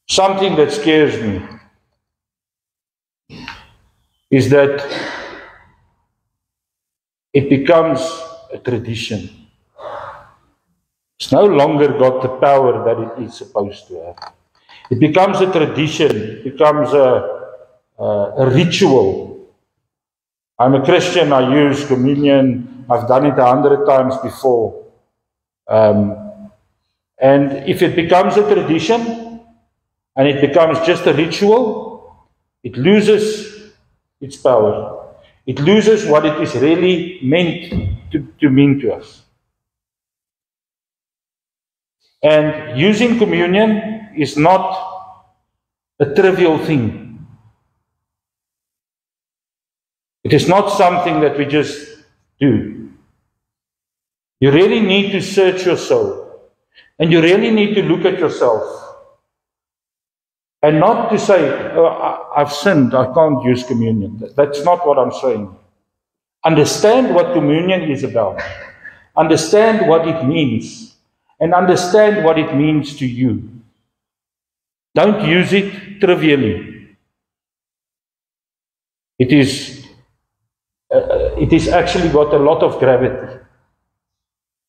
Something that scares me is that it becomes a tradition. It's no longer got the power that it is supposed to have. It becomes a tradition. It becomes a ritual. I'm a Christian. I use communion. I've done it 100 times before. And if it becomes a tradition and it becomes just a ritual, it loses its power. It loses what it is really meant to mean to us. And using communion is not a trivial thing. It is not something that we just do. You really need to search your soul. And you really need to look at yourself. And not to say, oh, I've sinned, I can't use communion. That's not what I'm saying. Understand what communion is about. Understand what it means. And understand what it means to you. Don't use it trivially. It is actually got a lot of gravity.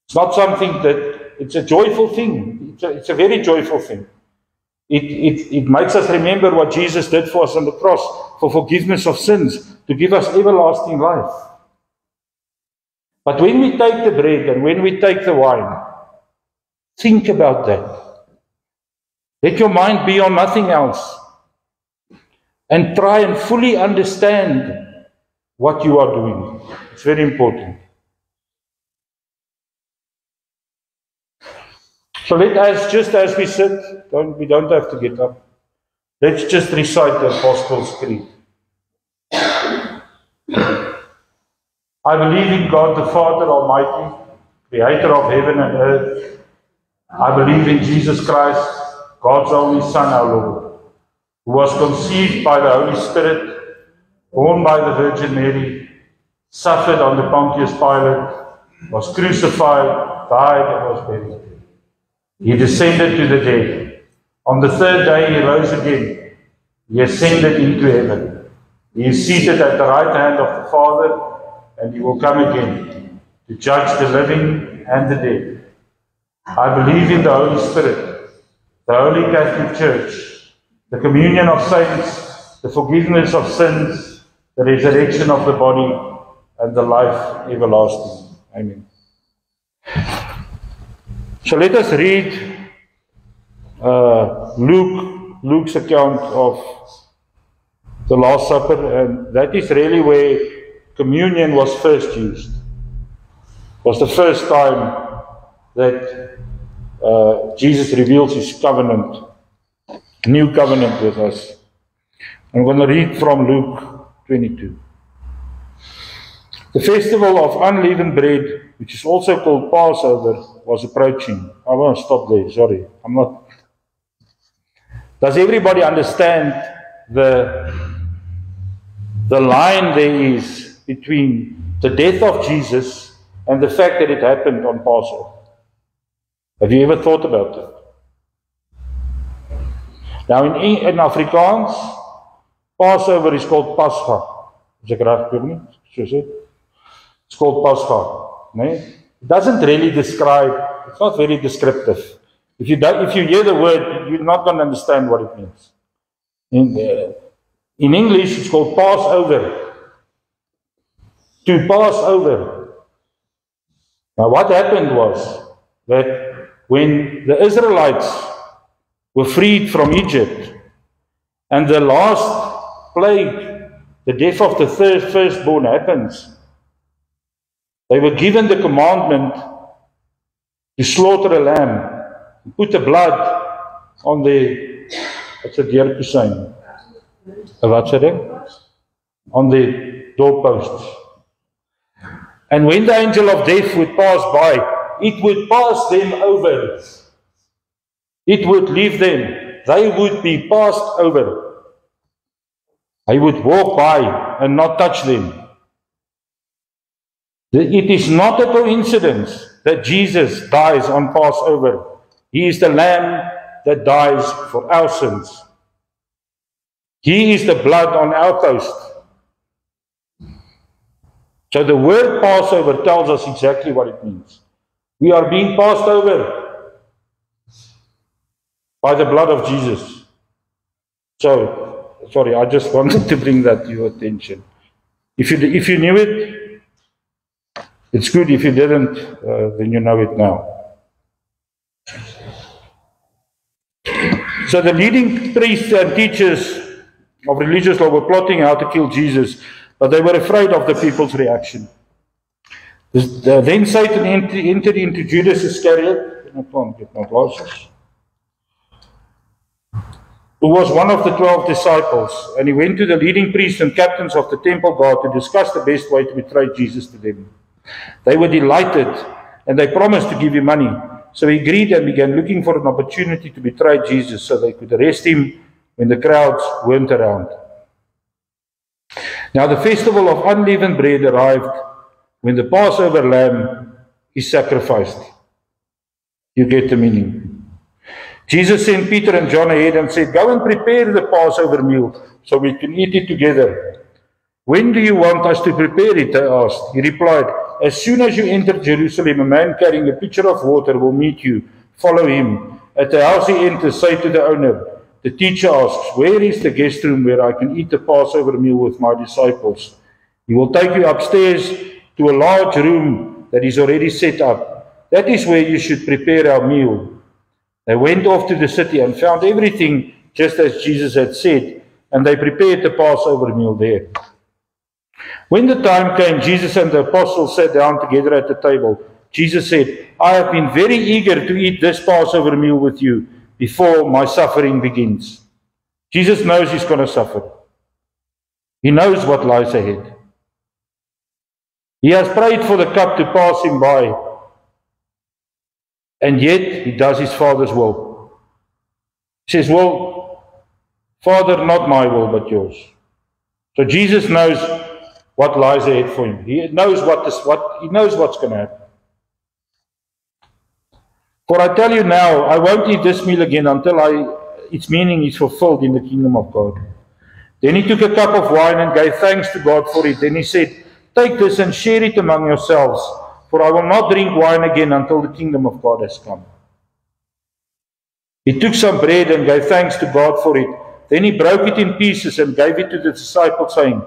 It's not something that, it's a joyful thing. It's a very joyful thing. It makes us remember what Jesus did for us on the cross, for forgiveness of sins, to give us everlasting life. But when we take the bread and when we take the wine, think about that. Let your mind be on nothing else. And try and fully understand what you are doing. It's very important. So let us, just as we sit, we don't have to get up. Let's just recite the Apostles' Creed. I believe in God the Father Almighty, creator of heaven and earth. I believe in Jesus Christ, God's only Son, our Lord, who was conceived by the Holy Spirit, born by the Virgin Mary, suffered under Pontius Pilate, was crucified, died, and was buried. He descended to the dead. On the third day he rose again. He ascended into heaven. He is seated at the right hand of the Father, and he will come again to judge the living and the dead. I believe in the Holy Spirit, the Holy Catholic Church, the communion of saints, the forgiveness of sins, the resurrection of the body, and the life everlasting. Amen. So let us read Luke's account of the Last Supper, and that is really where communion was first used. It was the first time that Jesus reveals his covenant, new covenant with us. I'm going to read from Luke 22. The festival of unleavened bread, which is also called Passover, was approaching. I won't stop there, sorry. I'm not. Does everybody understand the line there is between the death of Jesus and the fact that it happened on Passover? Have you ever thought about that? Now in Afrikaans, Passover is called Pascha. Is ek reg, Dominee? So sê. It's called Pascha. Nee? It doesn't really describe, it's not very descriptive. If you hear the word, you're not going to understand what it means. In English, it's called Passover. To pass over. Now, what happened was that when the Israelites were freed from Egypt, and the last plague, the death of the firstborn happens, they were given the commandment to slaughter a lamb, put the blood on the, what's the deurkusyn? What's it? On the doorposts. And when the angel of death would pass by, it would pass them over. It would leave them. They would be passed over. They would walk by and not touch them. It is not a coincidence that Jesus dies on Passover. He is the Lamb that dies for our sins. He is the blood on our coast. So the word Passover tells us exactly what it means. We are being passed over by the blood of Jesus. So, sorry, I just wanted to bring that to your attention. If you knew it, it's good. If you didn't, then you know it now. So the leading priests and teachers of religious law were plotting how to kill Jesus, but they were afraid of the people's reaction. Then Satan entered into Judas Iscariot, who was one of the 12 disciples, and he went to the leading priests and captains of the temple guard to discuss the best way to betray Jesus to them. They were delighted, and they promised to give him money. So he agreed and began looking for an opportunity to betray Jesus so they could arrest him when the crowds weren't around. Now the festival of unleavened bread arrived when the Passover lamb is sacrificed. You get the meaning. Jesus sent Peter and John ahead and said, "Go and prepare the Passover meal so we can eat it together." "When do you want us to prepare it?" they asked. He replied, "As soon as you enter Jerusalem, a man carrying a pitcher of water will meet you. Follow him. At the house he enters, say to the owner, 'The teacher asks, where is the guest room where I can eat the Passover meal with my disciples?' He will take you upstairs to a large room that is already set up. That is where you should prepare our meal." They went off to the city and found everything just as Jesus had said, and they prepared the Passover meal there. When the time came, Jesus and the apostles sat down together at the table. Jesus said, "I have been very eager to eat this Passover meal with you before my suffering begins." Jesus knows he's going to suffer. He knows what lies ahead. He has prayed for the cup to pass him by, and yet he does his Father's will. He says, "Well, Father, not my will, but yours." So Jesus knows what lies ahead for him. He knows he knows what's going to happen. "For I tell you now, I won't eat this meal again until its meaning is fulfilled in the kingdom of God." Then he took a cup of wine and gave thanks to God for it. Then he said, "Take this and share it among yourselves, for I will not drink wine again until the kingdom of God has come." He took some bread and gave thanks to God for it. Then he broke it in pieces and gave it to the disciples, saying,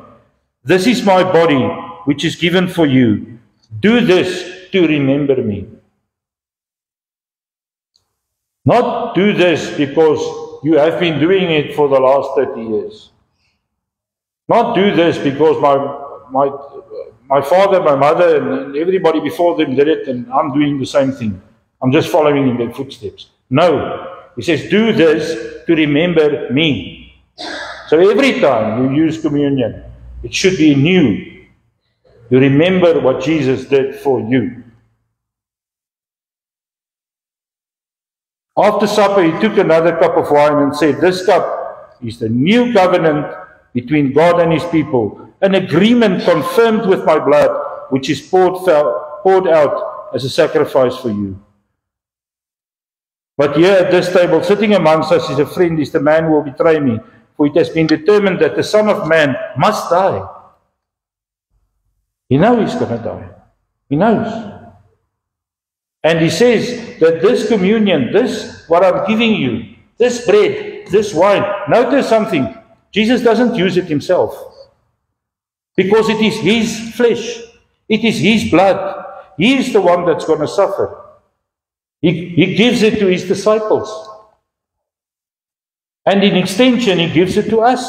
"This is my body, which is given for you. Do this to remember me." Not do this because you have been doing it for the last 30 years. Not do this because my father, my mother, and everybody before them did it, and I'm doing the same thing. I'm just following in their footsteps. No. He says, do this to remember me. So every time you use communion, it should be new. You remember what Jesus did for you. After supper, he took another cup of wine and said, "This cup is the new covenant between God and his people, an agreement confirmed with my blood, which is poured out as a sacrifice for you. But here at this table, sitting amongst us as a friend, is the man who will betray me, for it has been determined that the Son of Man must die." He knows he's going to die. He knows. And he says that this communion, this, what I'm giving you, this bread, this wine, notice something, Jesus doesn't use it himself because it is his flesh. It is his blood. He is the one that's going to suffer. He gives it to his disciples. And in extension, he gives it to us.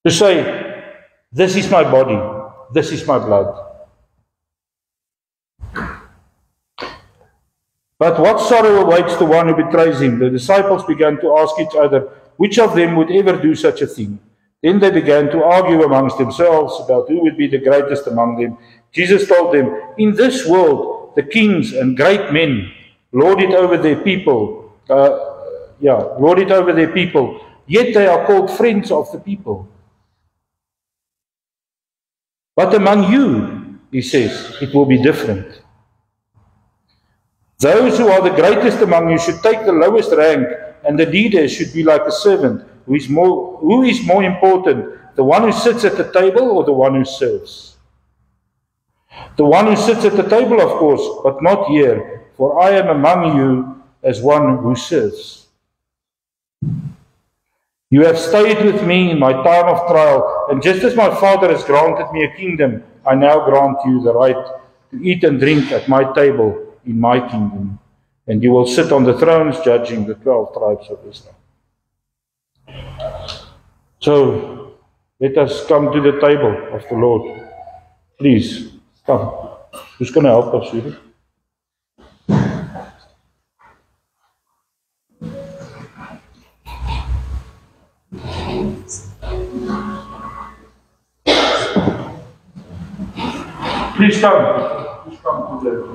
To say, this is my body, this is my blood. But what sorrow awaits the one who betrays him? The disciples began to ask each other, which of them would ever do such a thing? Then they began to argue amongst themselves about who would be the greatest among them. Jesus told them, in this world, the kings and great men lord it over their people. Lord it over their people. Yet they are called friends of the people. But among you, he says, it will be different. Those who are the greatest among you should take the lowest rank, and the leader should be like a servant. Who is more important, the one who sits at the table or the one who serves? The one who sits at the table, of course, but not here, for I am among you as one who serves. You have stayed with me in my time of trial, and just as my Father has granted me a kingdom, I now grant you the right to eat and drink at my table in my kingdom, and you will sit on the thrones judging the 12 tribes of Israel. So, let us come to the table of the Lord. Please, come. Who's going to help us with it? Please come. Please come to the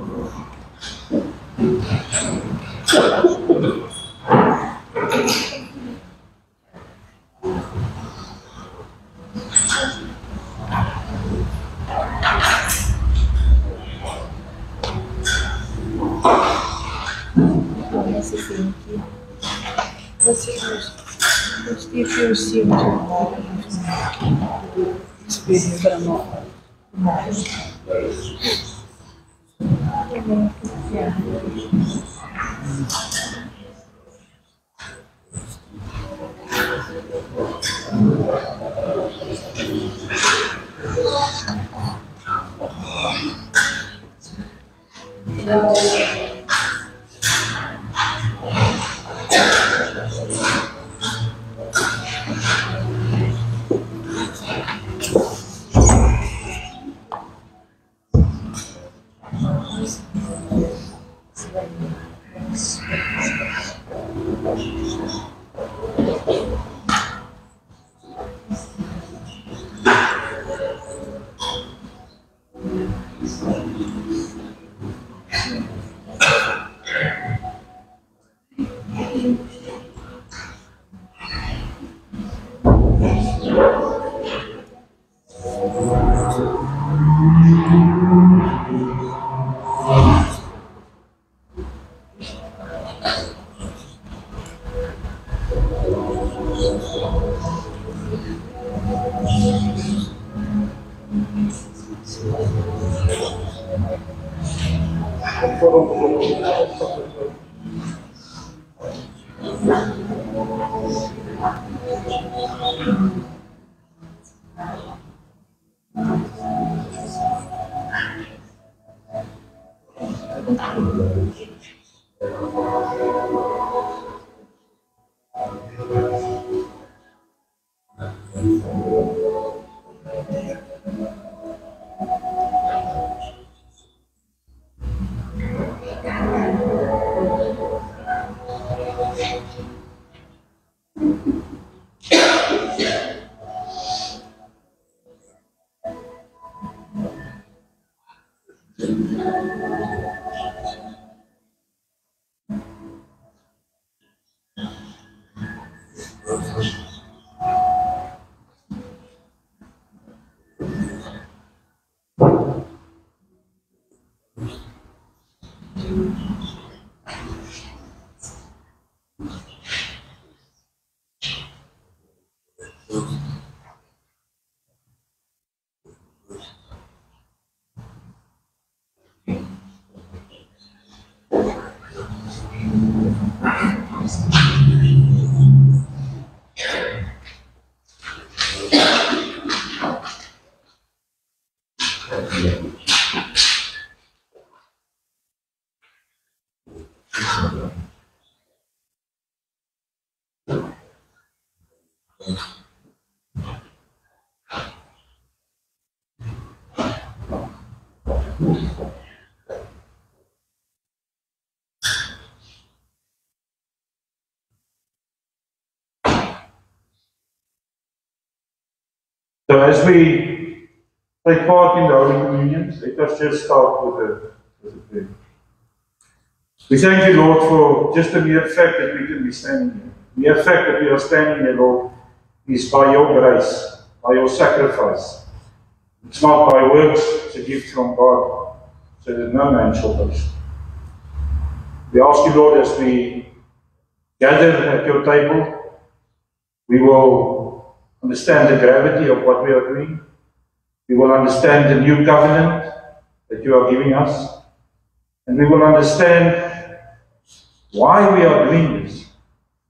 So as we take part in the Holy Communion, let us just start with a prayer. We thank you, Lord, for just the mere fact that we can be standing here. The mere fact that we are standing here, Lord, is by your grace, by your sacrifice. It's not by works, it's a gift from God, so that no man shall boast. We ask you, Lord, as we gather at your table, we will understand the gravity of what we are doing. We will understand the new covenant that you are giving us. And we will understand why we are doing this.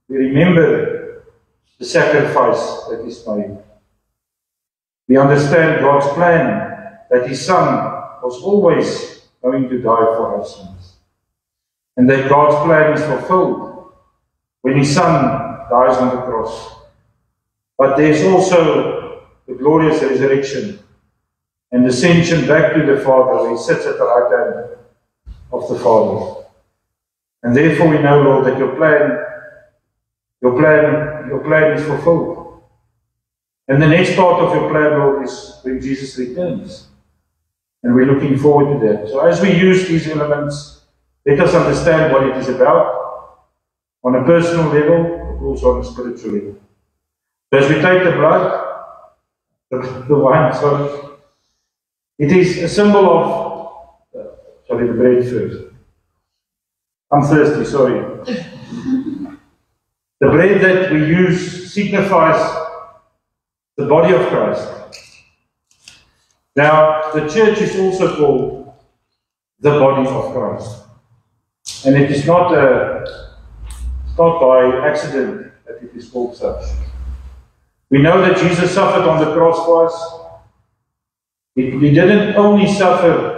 We remember the sacrifice that is made. We understand God's plan that His Son was always going to die for our sins. And that God's plan is fulfilled when His Son dies on the cross. But there's also the glorious resurrection and ascension back to the Father, where He sits at the right hand of the Father. And therefore we know, Lord, that your plan is fulfilled. And the next part of your plan, Lord, is when Jesus returns. And we're looking forward to that. So as we use these elements, let us understand what it is about on a personal level, but also on a spiritual level. So as we take the blood, the wine, sorry, it is a symbol of, the bread first. I'm thirsty, sorry. The bread that we use signifies the body of Christ. Now, the church is also called the body of Christ. And it is not by accident that it is called such. We know that Jesus suffered on the cross for us. He didn't only suffer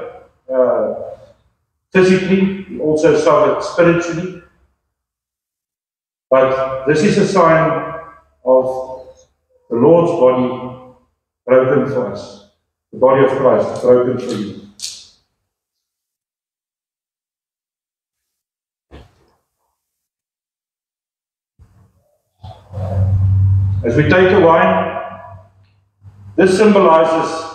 physically, He also suffered spiritually. But this is a sign of the Lord's body broken for us. The body of Christ broken for you. As we take the wine, this symbolizes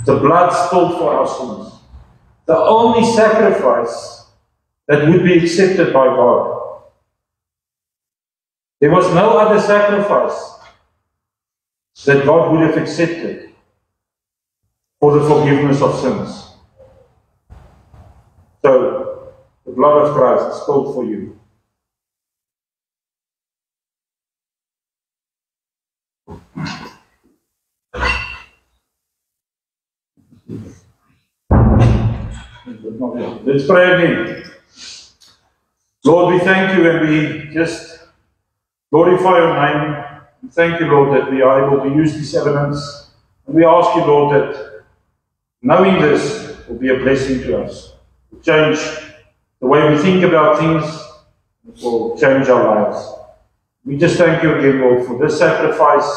the blood spilled for our sins. The only sacrifice that would be accepted by God. There was no other sacrifice that God would have accepted for the forgiveness of sins. So, the blood of Christ spilled for you. Let's pray again. Lord, we thank you and we just glorify your name. We thank you, Lord, that we are able to use these elements. And we ask you, Lord, that knowing this will be a blessing to us. It will change the way we think about things. It will change our lives. We just thank you again, Lord, for this sacrifice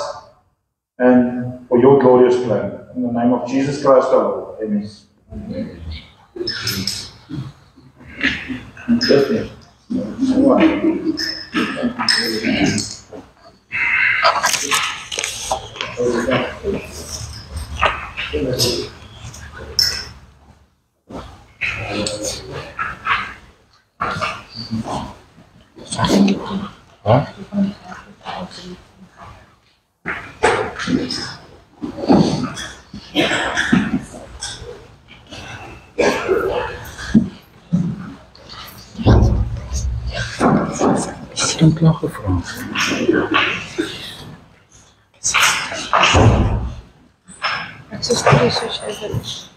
and for your glorious plan. In the name of Jesus Christ our Lord. Amen. Amen. Huh? Is er een klaar gevraagd? Het is precies zoals jij wilt.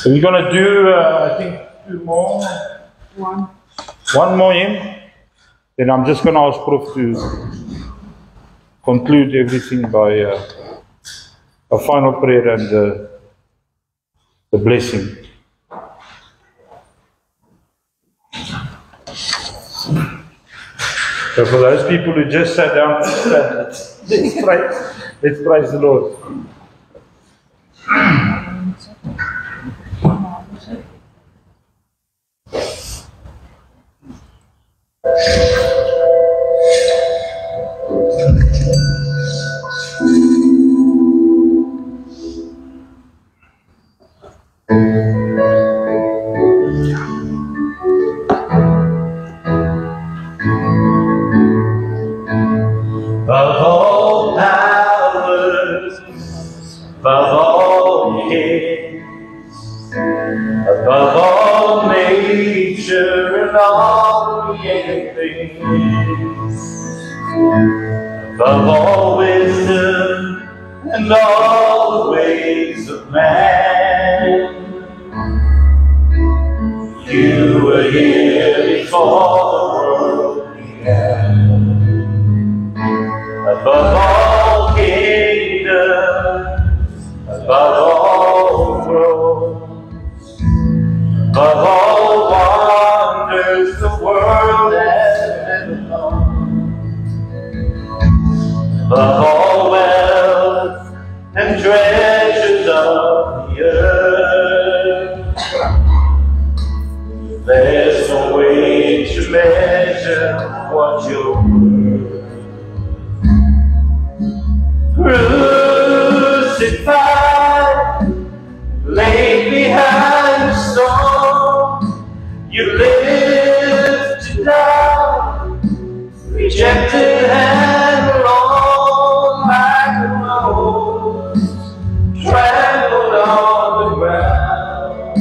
So we're going to do, I think, two more. One more hymn. Then I'm just going to ask Prof to conclude everything by a final prayer and the blessing. So for those people who just sat down, let's praise the Lord. Above all powers, above all kings, above all nature and all created things, above all wisdom and all the ways of man, you were here before the world began. Above all kingdoms, above all thrones, above all wonders the world has ever known, above all wealth and treasures of the earth, there's no way to measure what you're worth. Crucified, laid behind the stone, you lived to die, rejected and alone like a rose, trampled on the ground.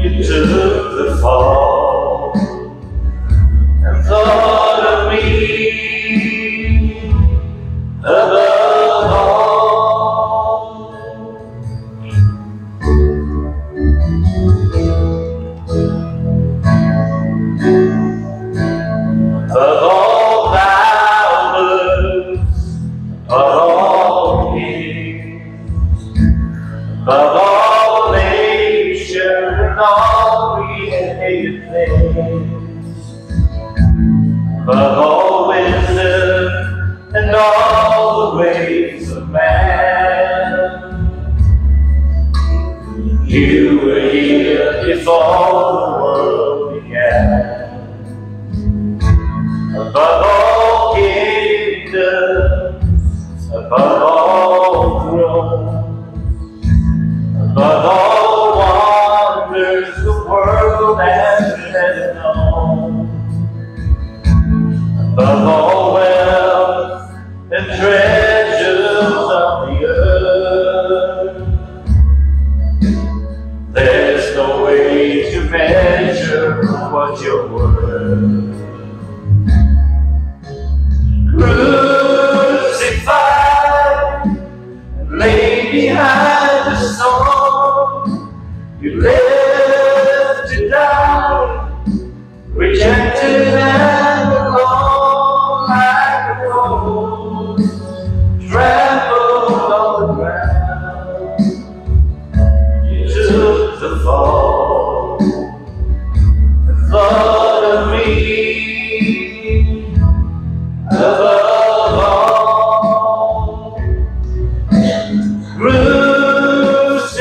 You took the fall and thought of me. Above all, above all powers, above all kings, above all nature and all created things, above all wisdom and all the ways of man, you were here before the world began. Above all kingdoms, above all thrones, above all wonders the world has ever known, above all wealth and treasures of the earth, there's no way to measure what you're worth. Crucified and laid behind the stone, you lived to die, rejected and alone like a rose, trampled on the ground. You took the fall and thought of me. Above all,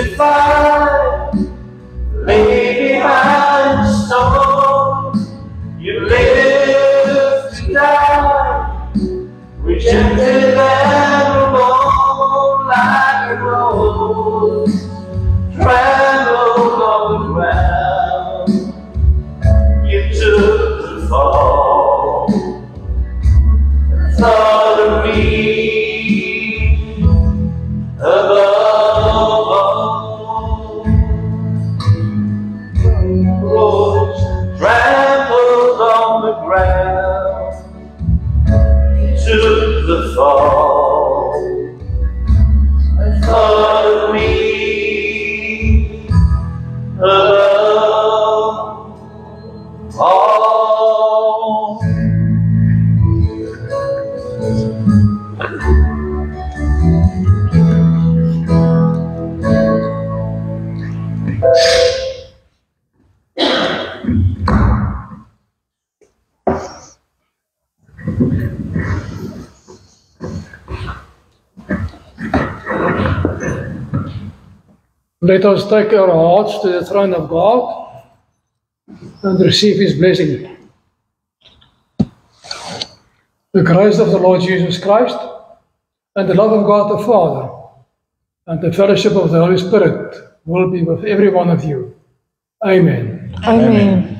crucified, laid behind the stone, you lived to die, rejected and alone like a rose, trampled on the ground. You took the fall, thought of me. Above all, rose, trampled on the ground, took the fall, and thought of me. Above all. Let us take our hearts to the throne of God and receive His blessing. The grace of the Lord Jesus Christ and the love of God the Father and the fellowship of the Holy Spirit will be with every one of you. Amen. Amen.